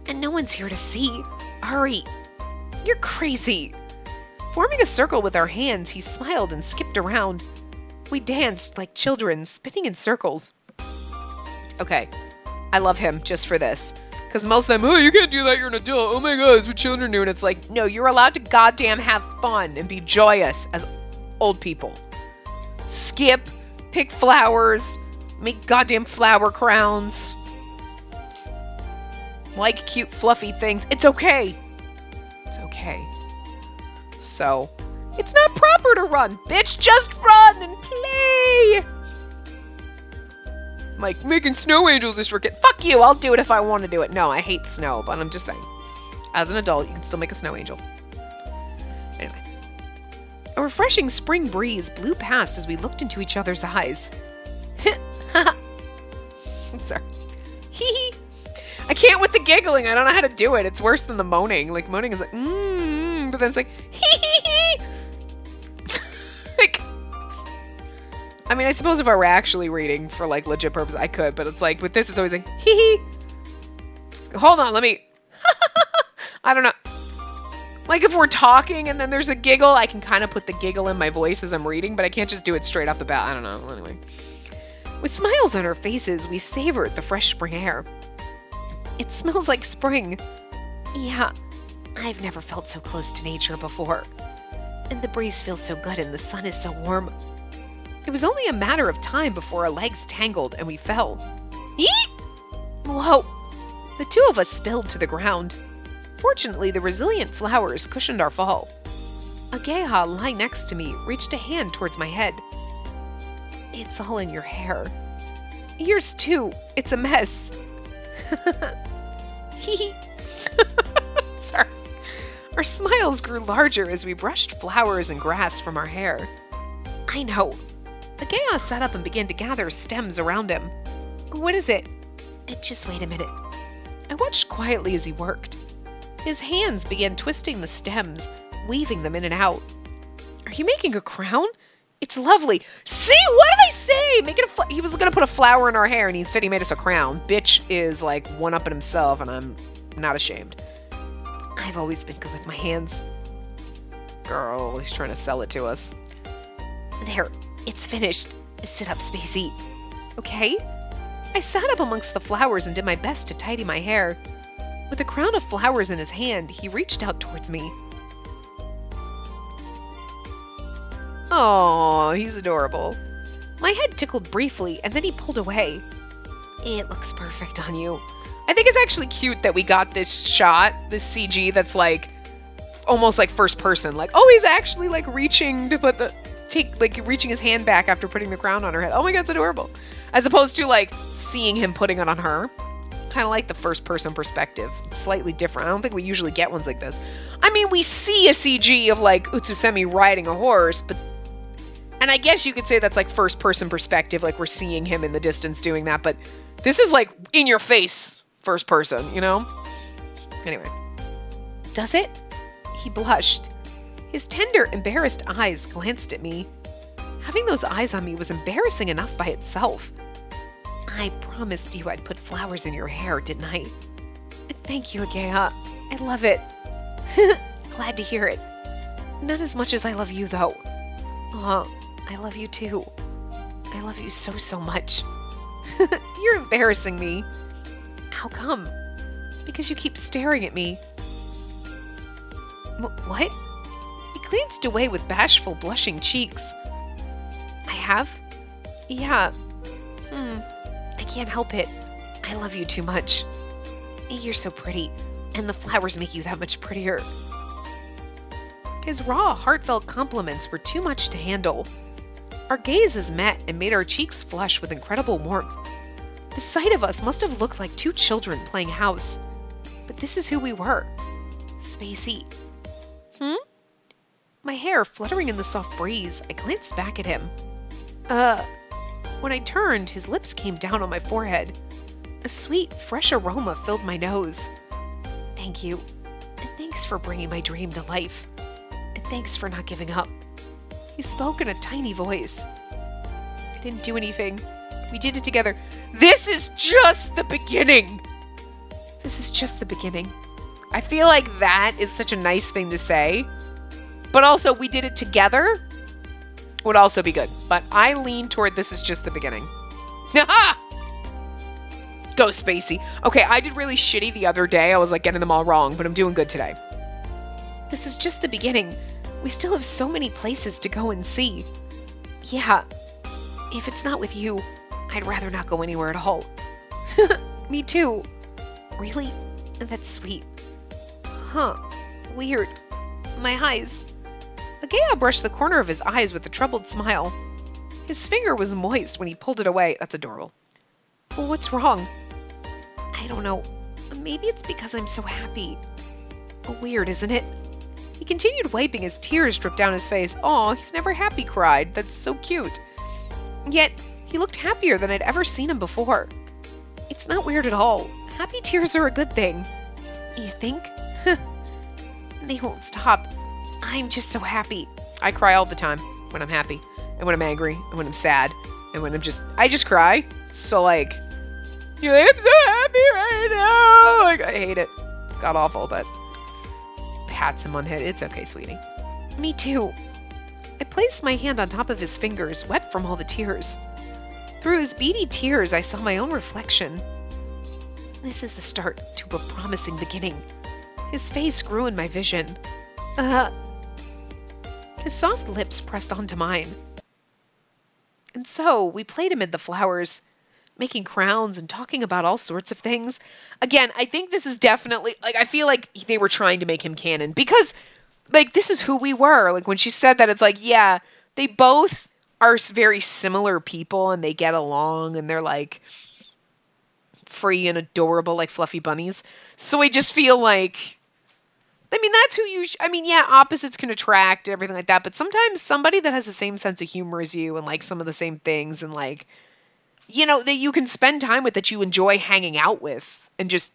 And no one's here to see. Hurry. You're crazy. Forming a circle with our hands, he smiled and skipped around. We danced like children, spinning in circles. Okay, I love him just for this. Because most of them, oh, you can't do that, you're an adult. Oh my god, it's what children do. And it's like, no, you're allowed to goddamn have fun and be joyous as old people. Skip, pick flowers, make goddamn flower crowns. Like cute fluffy things. It's okay. It's okay. So, it's not proper to run. Bitch, just run and play. Like, making snow angels is for kids. Fuck you, I'll do it if I want to do it. No, I hate snow, but I'm just saying. As an adult, you can still make a snow angel. Anyway. A refreshing spring breeze blew past as we looked into each other's eyes. Sorry. Hee. I can't with the giggling. I don't know how to do it. It's worse than the moaning. Like, moaning is like, but then it's like, hee. Like, I mean, I suppose if I were actually reading for, like, legit purpose, I could. But it's like, with this, it's always like, hee. Hold on, let me. I don't know. Like, if we're talking and then there's a giggle, I can kind of put the giggle in my voice as I'm reading, but I can't just do it straight off the bat. I don't know. Anyway. With smiles on our faces, we savored the fresh spring air. It smells like spring. Yeah, I've never felt so close to nature before. And the breeze feels so good and the sun is so warm. It was only a matter of time before our legs tangled and we fell. Yeet! Whoa! The two of us spilled to the ground. Fortunately, the resilient flowers cushioned our fall. Ohgiya, lying next to me, reached a hand towards my head. It's all in your hair. Yours too. It's a mess. Hee. Sorry. Our smiles grew larger as we brushed flowers and grass from our hair. I know. Ohgiya sat up and began to gather stems around him. What is it? Just wait a minute. I watched quietly as he worked. His hands began twisting the stems, weaving them in and out. Are you making a crown? It's lovely. See, what did I say? Make it he was gonna put a flower in our hair, and instead he made us a crown. Bitch is like one-upping himself, and I'm not ashamed. I've always been good with my hands. Girl, he's trying to sell it to us. There, it's finished. Sit up, Spacey. Okay? I sat up amongst the flowers and did my best to tidy my hair. With a crown of flowers in his hand, he reached out towards me. Oh, he's adorable. My head tickled briefly, and then he pulled away. It looks perfect on you. I think it's actually cute that we got this shot, this CG that's like, almost like first person. Like, oh, he's actually like reaching to put reaching his hand back after putting the crown on her head. Oh my god, it's adorable. As opposed to like seeing him putting it on her. Kind of like the first person perspective. It's slightly different. I don't think we usually get ones like this. I mean, we see a CG of like Utsusemi riding a horse, but... And I guess you could say that's like first person perspective, like we're seeing him in the distance doing that, but this is like in your face first person, you know? Anyway. Does it? He blushed. His tender, embarrassed eyes glanced at me. Having those eyes on me was embarrassing enough by itself. I promised you I'd put flowers in your hair, didn't I? Thank you, Ohgiya. I love it. Glad to hear it. Not as much as I love you, though. I love you too. I love you so, so much. You're embarrassing me. How come? Because you keep staring at me. What? He glanced away with bashful, blushing cheeks. I have? Yeah. I can't help it. I love you too much. You're so pretty, and the flowers make you that much prettier. His raw, heartfelt compliments were too much to handle. Our gazes met and made our cheeks flush with incredible warmth. The sight of us must have looked like two children playing house. But this is who we were. Spacey. My hair fluttering in the soft breeze, I glanced back at him. When I turned, his lips came down on my forehead. A sweet, fresh aroma filled my nose. Thank you. And thanks for bringing my dream to life. And thanks for not giving up. He spoke in a tiny voice. I didn't do anything. We did it together. This is just the beginning. This is just the beginning. I feel like that is such a nice thing to say. But also, we did it together would also be good. But I lean toward this is just the beginning. Ha! Go, Spacey. Okay, I did really shitty the other day. I was like getting them all wrong, but I'm doing good today. This is just the beginning. We still have so many places to go and see. Yeah. If it's not with you, I'd rather not go anywhere at all. Me too. Really? That's sweet. Huh. Weird. My eyes. Ohgiya brushed the corner of his eyes with a troubled smile. His finger was moist when he pulled it away. That's adorable. Well, what's wrong? I don't know. Maybe it's because I'm so happy. Weird, isn't it? He continued wiping as tears dripped down his face. Aw, he's never happy cried. That's so cute. Yet, he looked happier than I'd ever seen him before. It's not weird at all. Happy tears are a good thing. You think? They won't stop. I'm just so happy. I cry all the time when I'm happy, and when I'm angry, and when I'm sad, and when I just cry. So like, you're like, I'm so happy right now. Like, I hate it. It's god awful, but pats him on the head. It's okay, sweetie. Me too. I placed my hand on top of his fingers, wet from all the tears. Through his beady tears, I saw my own reflection. This is the start to a promising beginning. His face grew in my vision. His soft lips pressed onto mine. And so, we played amid the flowers, making crowns and talking about all sorts of things. Again, I think this is definitely, like, I feel like they were trying to make him canon, because, like, this is who we were. Like, when she said that, it's like, yeah, they both are very similar people, and they get along, and they're, like, free and adorable, like fluffy bunnies. So I just feel like, I mean, that's who you, yeah, opposites can attract and everything like that, but sometimes somebody that has the same sense of humor as you and like some of the same things and like, you know, that you can spend time with, that you enjoy hanging out with and just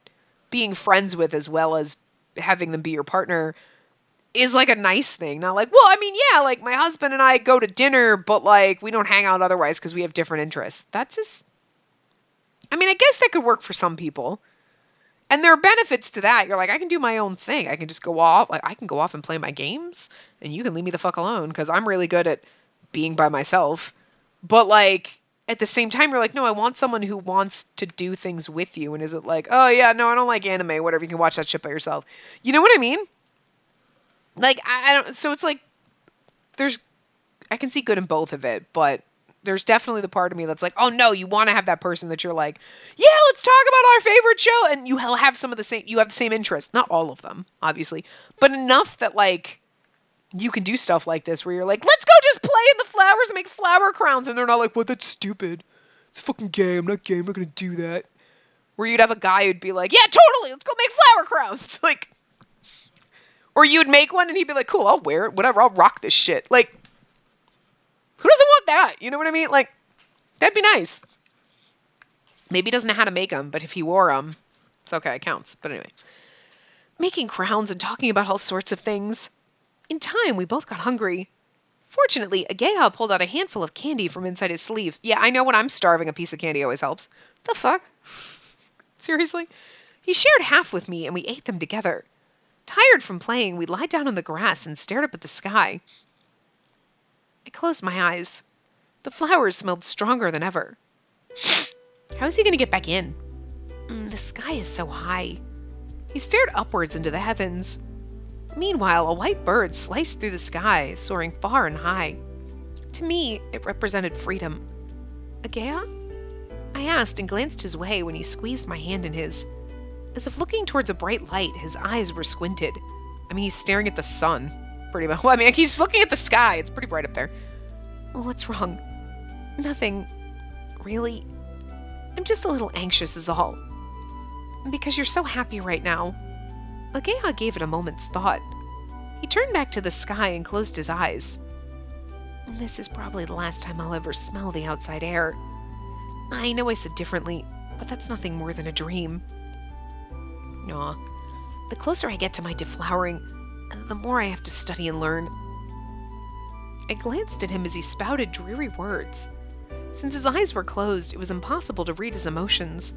being friends with, as well as having them be your partner. is like a nice thing. Not like, well, I mean, yeah, like my husband and I go to dinner, but like we don't hang out otherwise because we have different interests. That's just, I mean, I guess that could work for some people. And there are benefits to that. You're like, I can do my own thing. I can just go off. Like, I can go off and play my games, and you can leave me the fuck alone because I'm really good at being by myself. But like, at the same time, you're like, no, I want someone who wants to do things with you and isn't like, oh yeah, no, I don't like anime, whatever. You can watch that shit by yourself. You know what I mean? Like, I don't. So it's like, I can see good in both of it, but there's definitely the part of me that's like, oh no, you want to have that person that you're like, yeah, let's talk about our favorite show, and you have some of the same, you have the same interests, not all of them, obviously, but enough that like you can do stuff like this where you're like, let's go just play in the flowers and make flower crowns, and they're not like, what? That's stupid. It's fucking gay. I'm not gay. I'm not gonna do that. Where you'd have a guy who'd be like, yeah, totally. Let's go make flower crowns. Like, or you'd make one and he'd be like, cool, I'll wear it. Whatever. I'll rock this shit. Like, who doesn't want that? You know what I mean? Like, that'd be nice. Maybe he doesn't know how to make them, but if he wore them, it's okay. It counts. But anyway. Making crowns and talking about all sorts of things. In time, we both got hungry. Fortunately, Ohgiya pulled out a handful of candy from inside his sleeves. Yeah, I know when I'm starving, a piece of candy always helps. The fuck? Seriously? He shared half with me, and we ate them together. Tired from playing, we lied down on the grass and stared up at the sky. I closed my eyes. The flowers smelled stronger than ever. How is he going to get back in? The sky is so high. He stared upwards into the heavens. Meanwhile, a white bird sliced through the sky, soaring far and high. To me, it represented freedom. Ohgiya? I asked and glanced his way when he squeezed my hand in his. As if looking towards a bright light, his eyes were squinted. I mean, he's staring at the sun, pretty much. Well, I mean, he's looking at the sky. It's pretty bright up there. Well, what's wrong? Nothing. Really? I'm just a little anxious is all. Because you're so happy right now. Ohgiya gave it a moment's thought. He turned back to the sky and closed his eyes. This is probably the last time I'll ever smell the outside air. I know I said differently, but that's nothing more than a dream. Aw. The closer I get to my deflowering, the more I have to study and learn. I glanced at him as he spouted dreary words. Since his eyes were closed, it was impossible to read his emotions.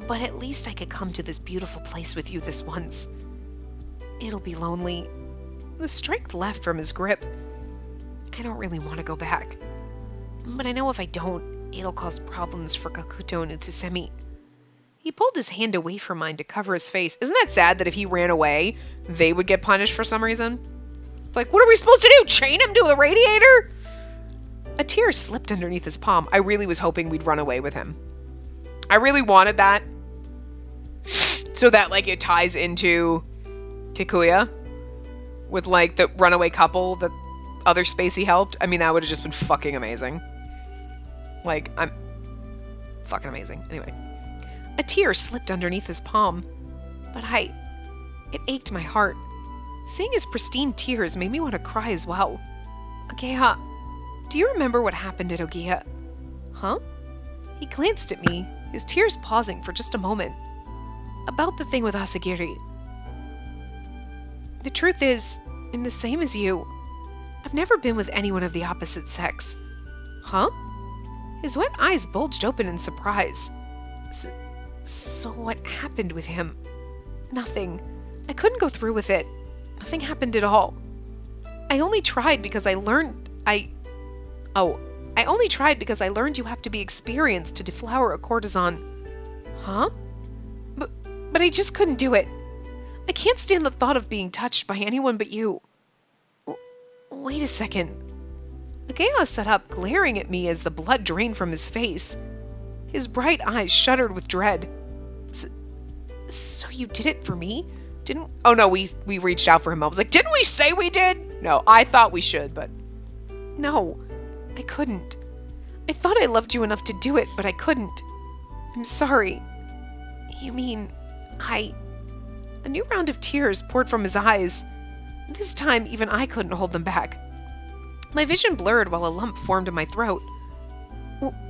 But at least I could come to this beautiful place with you this once. It'll be lonely. The strength left from his grip. I don't really want to go back. But I know if I don't, it'll cause problems for Kakuto and Tsusemi. He pulled his hand away from mine to cover his face. Isn't that sad that if he ran away, they would get punished for some reason? Like, what are we supposed to do? Chain him to the radiator? A tear slipped underneath his palm. I really was hoping we'd run away with him. I really wanted that. So that, like, it ties into Kikuya with, like, the runaway couple that other Spacey helped. I mean, that would have just been fucking amazing. Like, I'm fucking amazing. Anyway. A tear slipped underneath his palm. But it ached my heart. Seeing his pristine tears made me want to cry as well. Ohgiya, do you remember what happened at Ohgiya? Huh? He glanced at me, his tears pausing for just a moment. About the thing with Asagiri. The truth is, I'm the same as you. I've never been with anyone of the opposite sex. Huh? His wet eyes bulged open in surprise. So what happened with him? Nothing. I couldn't go through with it. Nothing happened at all. I only tried because I learned you have to be experienced to deflower a courtesan. Huh? But I just couldn't do it. I can't stand the thought of being touched by anyone but you. Wait a second. Ohgiya sat up, glaring at me as the blood drained from his face. His bright eyes shuddered with dread. So you did it for me? Didn't... Oh no, we reached out for him. I was like, didn't we say we did? No, I thought we should, but... No, I couldn't. I thought I loved you enough to do it, but I couldn't. I'm sorry. You mean... A new round of tears poured from his eyes. This time, even I couldn't hold them back. My vision blurred while a lump formed in my throat.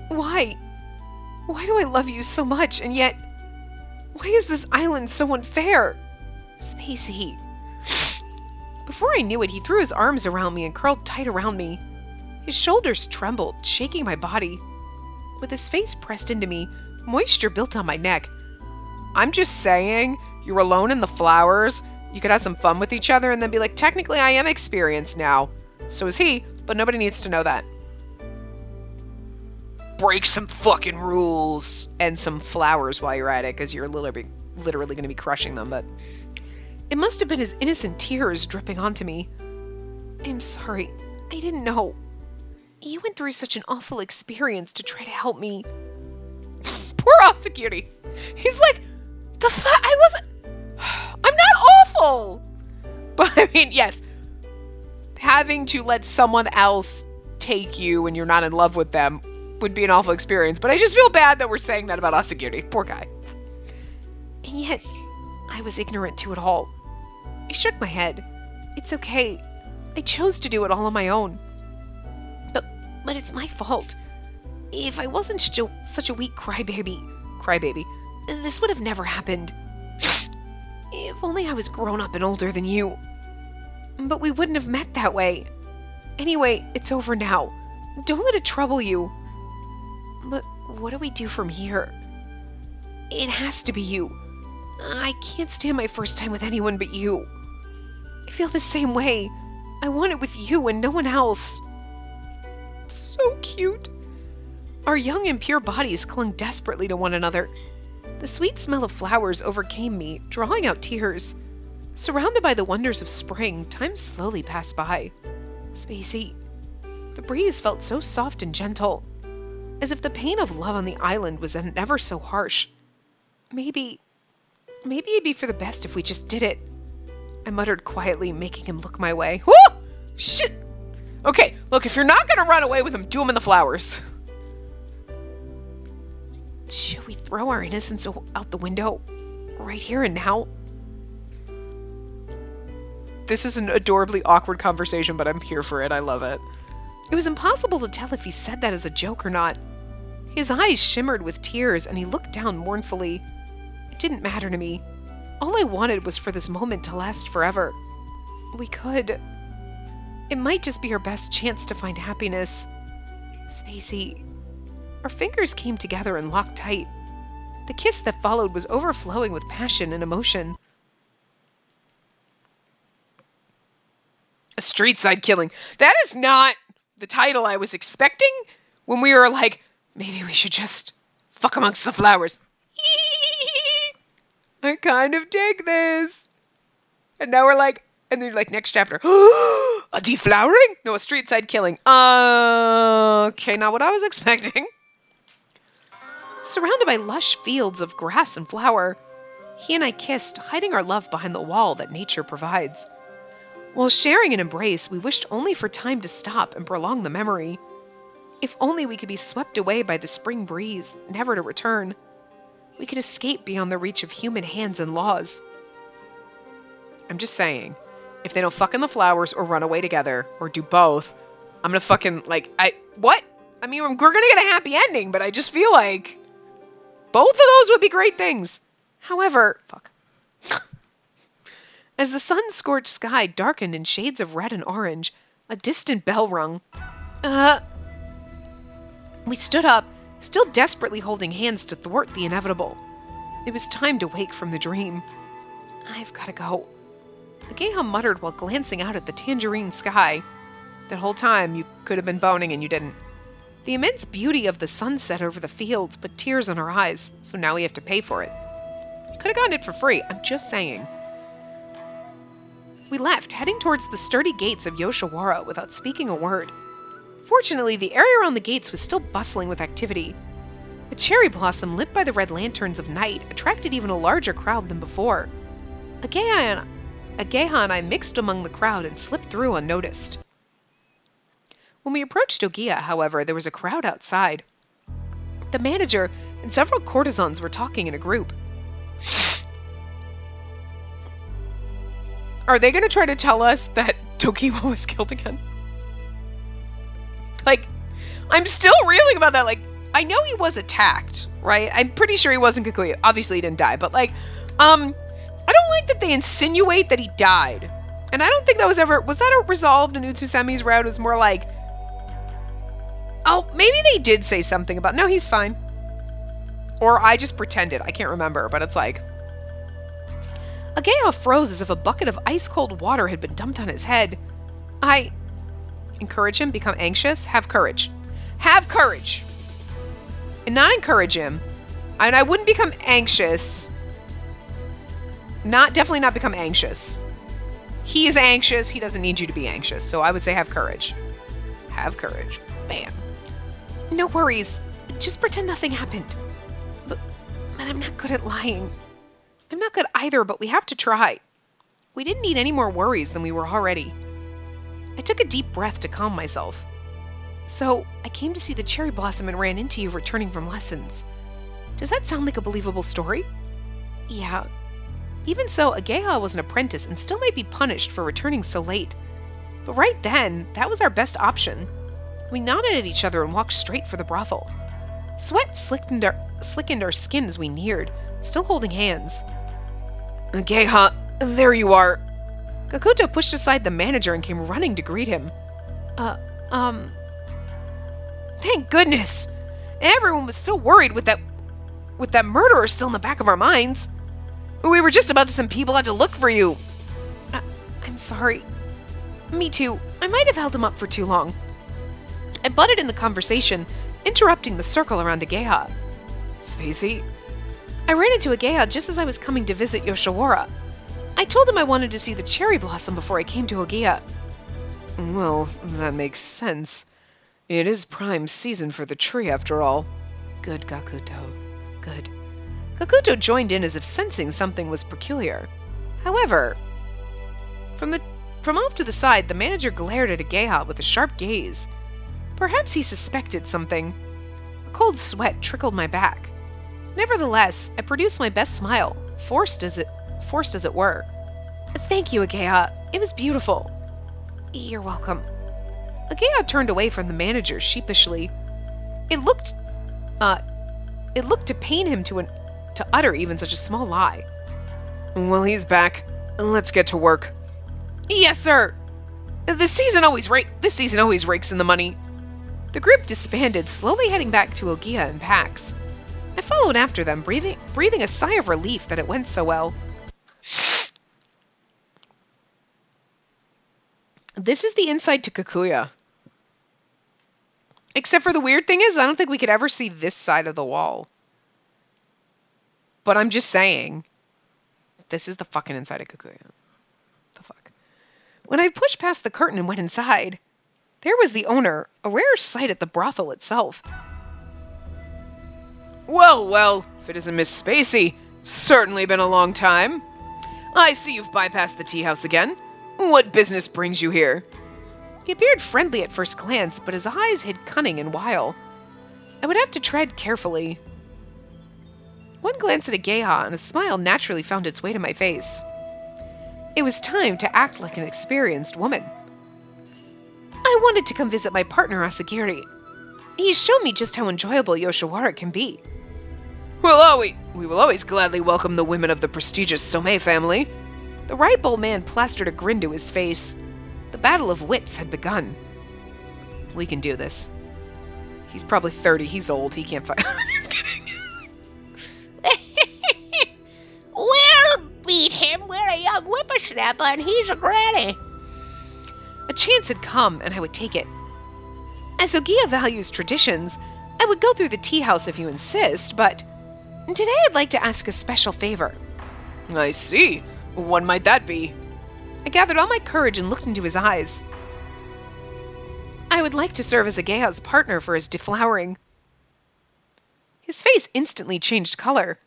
Why? Why do I love you so much, and yet... Why is this island so unfair? Spacey. Before I knew it, he threw his arms around me and curled tight around me. His shoulders trembled, shaking my body. With his face pressed into me, moisture built on my neck. I'm just saying, you're alone in the flowers. You could have some fun with each other and then be like, technically I am experienced now. So is he, but nobody needs to know that. Break some fucking rules and some flowers while you're at it, because you're literally going to be crushing them, but... It must have been his innocent tears dripping onto me. I'm sorry. I didn't know. You went through such an awful experience to try to help me. Poor Ohgiya. He's like, I wasn't... I'm not awful! But, I mean, yes. Having to let someone else take you when you're not in love with them would be an awful experience. But I just feel bad that we're saying that about Ohgiya. Poor guy. And yet, I was ignorant to it all. I shook my head. It's okay. I chose to do it all on my own. But it's my fault. If I wasn't such a weak crybaby, this would have never happened. If only I was grown up and older than you. But we wouldn't have met that way. Anyway, it's over now. Don't let it trouble you. But what do we do from here? It has to be you. I can't stand my first time with anyone but you. I feel the same way. I want it with you and no one else. So cute. Our young and pure bodies clung desperately to one another. The sweet smell of flowers overcame me, drawing out tears. Surrounded by the wonders of spring, time slowly passed by. Spacey. The breeze felt so soft and gentle, as if the pain of love on the island was never so harsh. Maybe it'd be for the best if we just did it. I muttered quietly, making him look my way. Whoo! Shit! Okay, look, if you're not gonna run away with him, do him in the flowers. Should we throw our innocence out the window? Right here and now? This is an adorably awkward conversation, but I'm here for it. I love it. It was impossible to tell if he said that as a joke or not. His eyes shimmered with tears, and he looked down mournfully. It didn't matter to me. All I wanted was for this moment to last forever. We could. It might just be our best chance to find happiness. Spacey. Our fingers came together and locked tight. The kiss that followed was overflowing with passion and emotion. A street side killing. That is not the title I was expecting when we were like, maybe we should just fuck amongst the flowers. I kind of dig this. And now we're like, and then like next chapter, a deflowering? No, a street side killing. Okay, not what I was expecting. Surrounded by lush fields of grass and flower, he and I kissed, hiding our love behind the wall that nature provides. While sharing an embrace, we wished only for time to stop and prolong the memory. If only we could be swept away by the spring breeze, never to return. We could escape beyond the reach of human hands and laws. I'm just saying, if they don't fuck in the flowers or run away together, or do both, I'm gonna fucking, like, what? I mean, we're gonna get a happy ending, but I just feel like both of those would be great things. However, fuck. As the sun-scorched sky darkened in shades of red and orange, a distant bell rung. We stood up, still desperately holding hands to thwart the inevitable. It was time to wake from the dream. I've gotta go. Ohgiya muttered while glancing out at the tangerine sky. That whole time, you could have been boning and you didn't. The immense beauty of the sunset over the fields put tears in our eyes, so now we have to pay for it. You could have gotten it for free, I'm just saying. We left, heading towards the sturdy gates of Yoshiwara without speaking a word. Fortunately, the area around the gates was still bustling with activity. The cherry blossom lit by the red lanterns of night attracted even a larger crowd than before. Ohgiya and I mixed among the crowd and slipped through unnoticed. When we approached Ohgiya, however, there was a crowd outside. The manager and several courtesans were talking in a group. Are they going to try to tell us that Tokiwa was killed again? Like, I'm still reeling about that. Like, I know he was attacked, right? I'm pretty sure he wasn't Kikuya. Obviously, he didn't die. But, like, I don't like that they insinuate that he died. And I don't think that was that resolved in Utsusemi's route? It was more like, oh, maybe they did say something about, no, he's fine. Or I just pretended. I can't remember, but it's like, Ohgiya froze as if a bucket of ice-cold water had been dumped on his head. I encourage him, become anxious, have courage. Have courage! And not encourage him. And I wouldn't become anxious. Definitely not become anxious. He is anxious, he doesn't need you to be anxious. So I would say have courage. Have courage. Bam. No worries. Just pretend nothing happened. But I'm not good at lying. I'm not good either, but we have to try. We didn't need any more worries than we were already. I took a deep breath to calm myself. So, I came to see the cherry blossom and ran into you returning from lessons. Does that sound like a believable story? Yeah. Even so, Ohgiya was an apprentice and still might be punished for returning so late. But right then, that was our best option. We nodded at each other and walked straight for the brothel. Sweat slickened our skin as we neared, still holding hands. Ohgiya, there you are. Kakuto pushed aside the manager and came running to greet him. Thank goodness! Everyone was so worried with that murderer still in the back of our minds. We were just about to send people out to look for you. I'm sorry. Me too. I might have held him up for too long. I butted in the conversation, interrupting the circle around Ohgiya. Spacey? I ran into Ohgiya just as I was coming to visit Yoshiwara. I told him I wanted to see the cherry blossom before I came to Ohgiya. Well, that makes sense. It is prime season for the tree, after all. Good, Kakuto. Good. Kakuto joined in as if sensing something was peculiar. However, from off to the side, the manager glared at Ohgiya with a sharp gaze. Perhaps he suspected something. A cold sweat trickled my back. Nevertheless, I produced my best smile, forced as it were. Thank you, Ohgiya. It was beautiful. You're welcome. Ohgiya turned away from the manager sheepishly. It looked to pain him to utter even such a small lie. Well, he's back. Let's get to work. Yes, sir. This season always rakes in the money. The group disbanded, slowly heading back to Ohgiya in packs. I followed after them, breathing a sigh of relief that it went so well. This is the inside to Kikuya. Except for the weird thing is, I don't think we could ever see this side of the wall. But I'm just saying, this is the fucking inside of Kikuya. The fuck? When I pushed past the curtain and went inside, there was the owner, a rare sight at the brothel itself. Well, if it isn't Miss Spacey, certainly been a long time. I see you've bypassed the tea house again. What business brings you here? He appeared friendly at first glance, but his eyes hid cunning and wile. I would have to tread carefully. One glance at Ohgiya, and a smile naturally found its way to my face. It was time to act like an experienced woman. I wanted to come visit my partner, Asagiri. He's shown me just how enjoyable Yoshiwara can be. Well, we will always gladly welcome the women of the prestigious Somei family. The ripe old man plastered a grin to his face. The battle of wits had begun. We can do this. He's probably 30. He's old. He can't fight. Just kidding. We'll beat him. We're a young whippersnapper and he's a granny. A chance had come, and I would take it. As Ohgiya values traditions, I would go through the tea house if you insist, but today I'd like to ask a special favor. I see. What might that be? I gathered all my courage and looked into his eyes. I would like to serve as Ohgiya's partner for his deflowering. His face instantly changed color.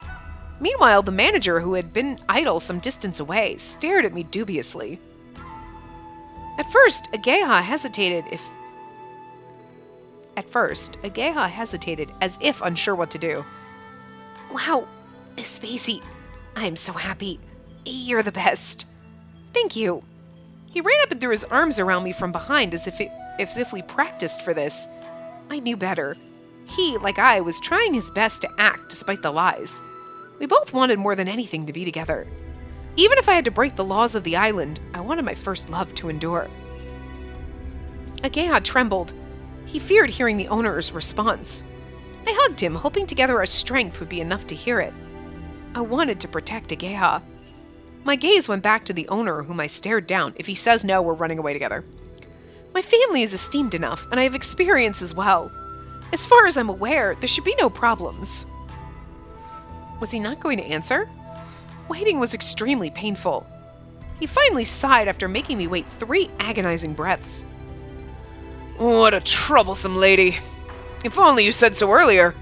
Meanwhile, the manager, who had been idle some distance away, stared at me dubiously. At first, Ohgiya hesitated as if unsure what to do. Wow, Spacey, I'm so happy. You're the best. Thank you. He ran up and threw his arms around me from behind as if we practiced for this. I knew better. He, like I, was trying his best to act despite the lies. We both wanted more than anything to be together. Even if I had to break the laws of the island, I wanted my first love to endure. Ohgiya trembled. He feared hearing the owner's response. I hugged him, hoping together our strength would be enough to hear it. I wanted to protect Ohgiya. My gaze went back to the owner, whom I stared down. If he says no, we're running away together. My family is esteemed enough, and I have experience as well. As far as I'm aware, there should be no problems. Was he not going to answer? Waiting was extremely painful. He finally sighed after making me wait 3 agonizing breaths. What a troublesome lady. If only you said so earlier.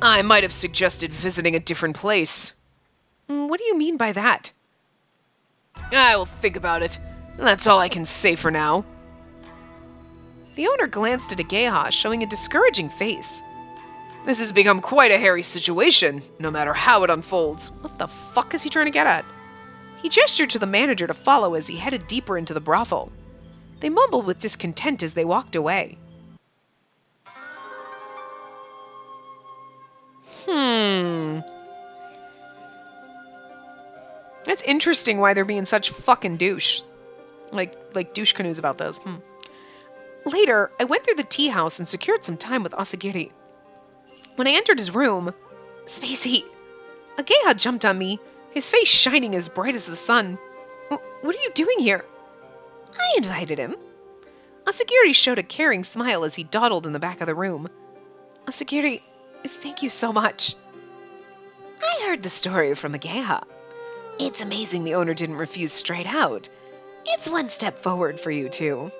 I might have suggested visiting a different place. What do you mean by that? I will think about it. That's all I can say for now. The owner glanced at Ohgiya, showing a discouraging face. This has become quite a hairy situation, no matter how it unfolds. What the fuck is he trying to get at? He gestured to the manager to follow as he headed deeper into the brothel. They mumbled with discontent as they walked away. That's interesting why they're being such fucking douche. Like douche canoes about this. Later, I went through the tea house and secured some time with Ohgiya. When I entered his room, Spacey, Ohgiya jumped on me, his face shining as bright as the sun. What are you doing here? I invited him. Ohgiya showed a caring smile as he dawdled in the back of the room. Ohgiya, thank you so much. I heard the story from Ohgiya. It's amazing the owner didn't refuse straight out. It's one step forward for you, too.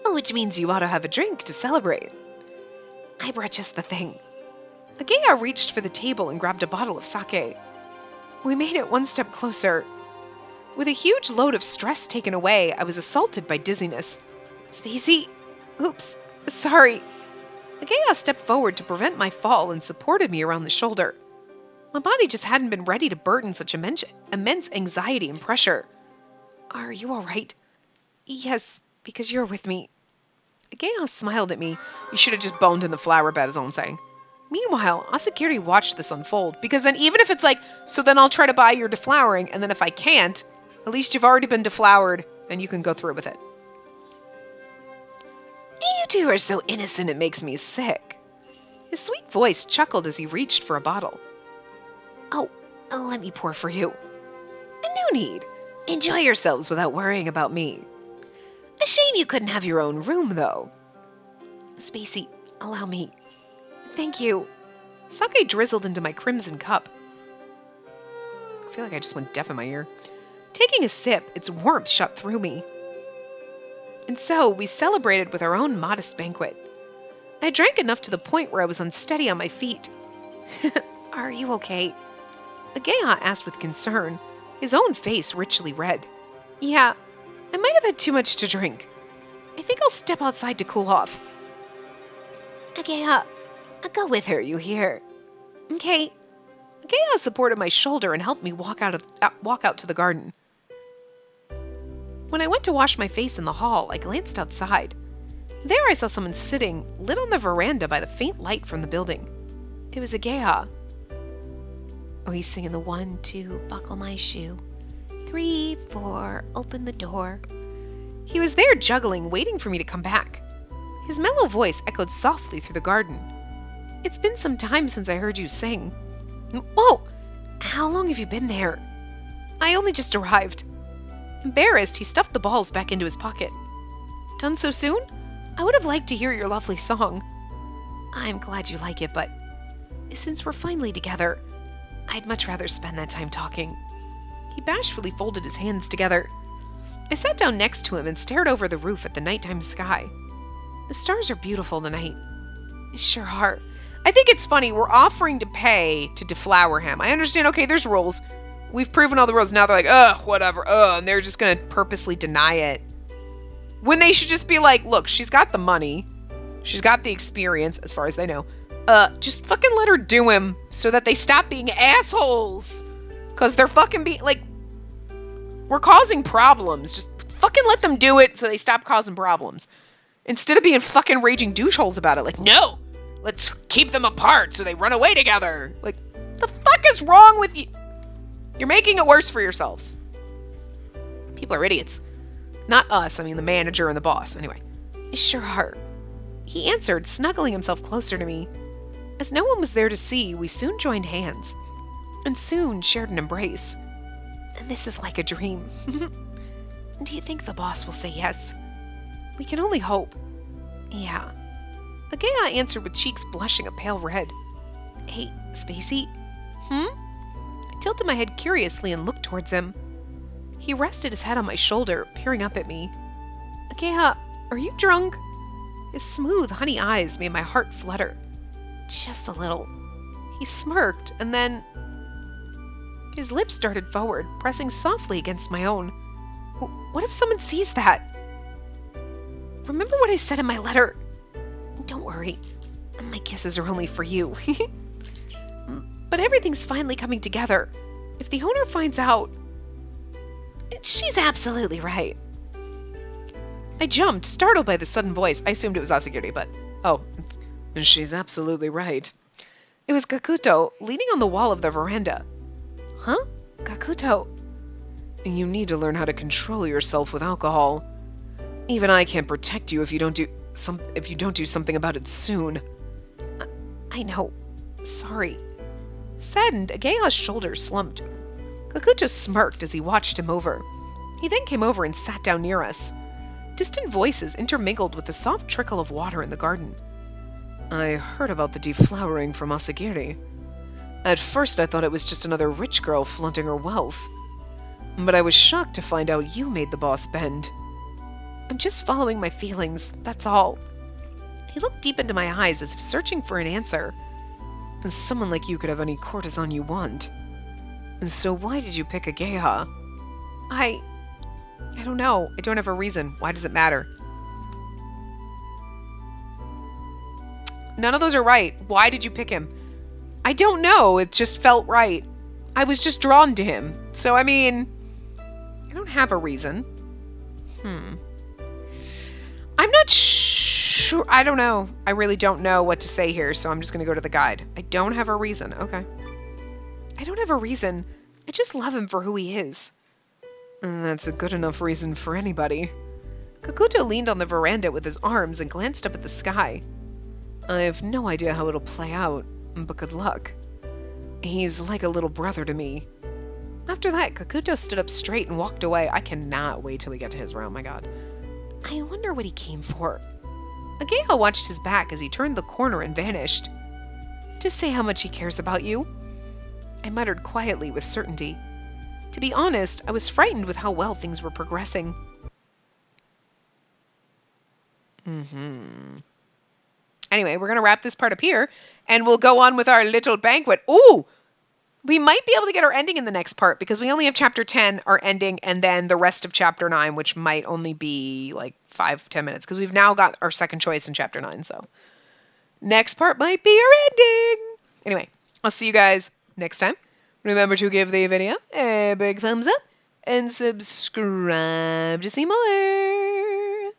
Which means you ought to have a drink to celebrate. I brought just the thing. Ohgiya reached for the table and grabbed a bottle of sake. We made it one step closer. With a huge load of stress taken away, I was assaulted by dizziness. Spacey, oops, sorry. Ohgiya stepped forward to prevent my fall and supported me around the shoulder. My body just hadn't been ready to burden such immense anxiety and pressure. Are you all right? Yes, because you're with me. Ohgiya smiled at me. You should have just boned in the flower bed, is all I'm saying. Meanwhile, Ohgiya watched this unfold, because then even if it's like, so then I'll try to buy your deflowering, and then if I can't, at least you've already been deflowered, and you can go through with it. You two are so innocent it makes me sick. His sweet voice chuckled as he reached for a bottle. Oh, let me pour for you. No need. Enjoy yourselves without worrying about me. A shame you couldn't have your own room, though. Spacey, allow me. Thank you. Sake drizzled into my crimson cup. I feel like I just went deaf in my ear. Taking a sip, its warmth shot through me. And so we celebrated with our own modest banquet. I drank enough to the point where I was unsteady on my feet. Are you okay? Ohgiya asked with concern, his own face richly red. Yeah, I might have had too much to drink. I think I'll step outside to cool off. Ohgiya, I'll go with her, you hear? Okay. Ohgiya supported my shoulder and helped me walk out to the garden. When I went to wash my face in the hall, I glanced outside. There I saw someone sitting, lit on the veranda by the faint light from the building. It was Ohgiya. Oh, he's singing the 1, 2, buckle my shoe. 3, 4, open the door. He was there juggling, waiting for me to come back. His mellow voice echoed softly through the garden. It's been some time since I heard you sing. Whoa! How long have you been there? I only just arrived. Embarrassed, he stuffed the balls back into his pocket. Done so soon? I would have liked to hear your lovely song. I'm glad you like it, but since we're finally together, I'd much rather spend that time talking. He bashfully folded his hands together. I sat down next to him and stared over the roof at the nighttime sky. The stars are beautiful tonight. Sure are. I think it's funny, we're offering to pay to deflower him. I understand, okay, there's rules. We've proven all the rules. Now they're like, whatever, and they're just gonna purposely deny it. When they should just be like, look, she's got the money. She's got the experience, as far as they know. Just fucking let her do him so that they stop being assholes. Because they're fucking being, like, we're causing problems. Just fucking let them do it so they stop causing problems. Instead of being fucking raging doucheholes about it. Like, no, let's keep them apart so they run away together. Like, the fuck is wrong with you? You're making it worse for yourselves. People are idiots. Not us, I mean the manager and the boss. Anyway, sure are. He answered, snuggling himself closer to me. As no one was there to see, we soon joined hands, and soon shared an embrace. And this is like a dream. Do you think the boss will say yes? We can only hope. Yeah. Ohgiya answered with cheeks blushing a pale red. Hey, Spacey? I tilted my head curiously and looked towards him. He rested his head on my shoulder, peering up at me. Ohgiya, are you drunk? His smooth, honey eyes made my heart flutter. Just a little. He smirked, and then his lips darted forward, pressing softly against my own. What if someone sees that? Remember what I said in my letter? Don't worry. My kisses are only for you. But everything's finally coming together. If the owner finds out... She's absolutely right. I jumped, startled by the sudden voice. I assumed it was Asagiri, but... Oh, she's absolutely right. It was Gakuto, leaning on the wall of the veranda. Huh? Gakuto. You need to learn how to control yourself with alcohol. Even I can't protect you if you don't do something about it soon. I know. Sorry. Saddened, Ohgiya's shoulders slumped. Gakuto smirked as he watched him over. He then came over and sat down near us. Distant voices intermingled with the soft trickle of water in the garden. I heard about the deflowering from Asagiri. At first I thought it was just another rich girl flaunting her wealth. But I was shocked to find out you made the boss bend. I'm just following my feelings, that's all. He looked deep into my eyes as if searching for an answer. And someone like you could have any courtesan you want. And so why did you pick Ohgiya? I don't know. I don't have a reason. Why does it matter? None of those are right. Why did you pick him? I don't know. It just felt right. I was just drawn to him. So, I mean, I don't have a reason. I'm not sure. I don't know. I really don't know what to say here, so I'm just going to go to the guide. I don't have a reason. Okay. I don't have a reason. I just love him for who he is. And that's a good enough reason for anybody. Gakuto leaned on the veranda with his arms and glanced up at the sky. I have no idea how it'll play out, but good luck. He's like a little brother to me. After that, Gakuto stood up straight and walked away. I cannot wait till we get to his room, my god. I wonder what he came for. Ohgiya watched his back as he turned the corner and vanished. To say how much he cares about you? I muttered quietly with certainty. To be honest, I was frightened with how well things were progressing. Anyway, we're going to wrap this part up here, and we'll go on with our little banquet. Ooh! We might be able to get our ending in the next part, because we only have Chapter 10, our ending, and then the rest of Chapter 9, which might only be like 5-10 minutes, because we've now got our second choice in Chapter 9, so. Next part might be our ending! Anyway, I'll see you guys next time. Remember to give the video a big thumbs up, and subscribe to see more!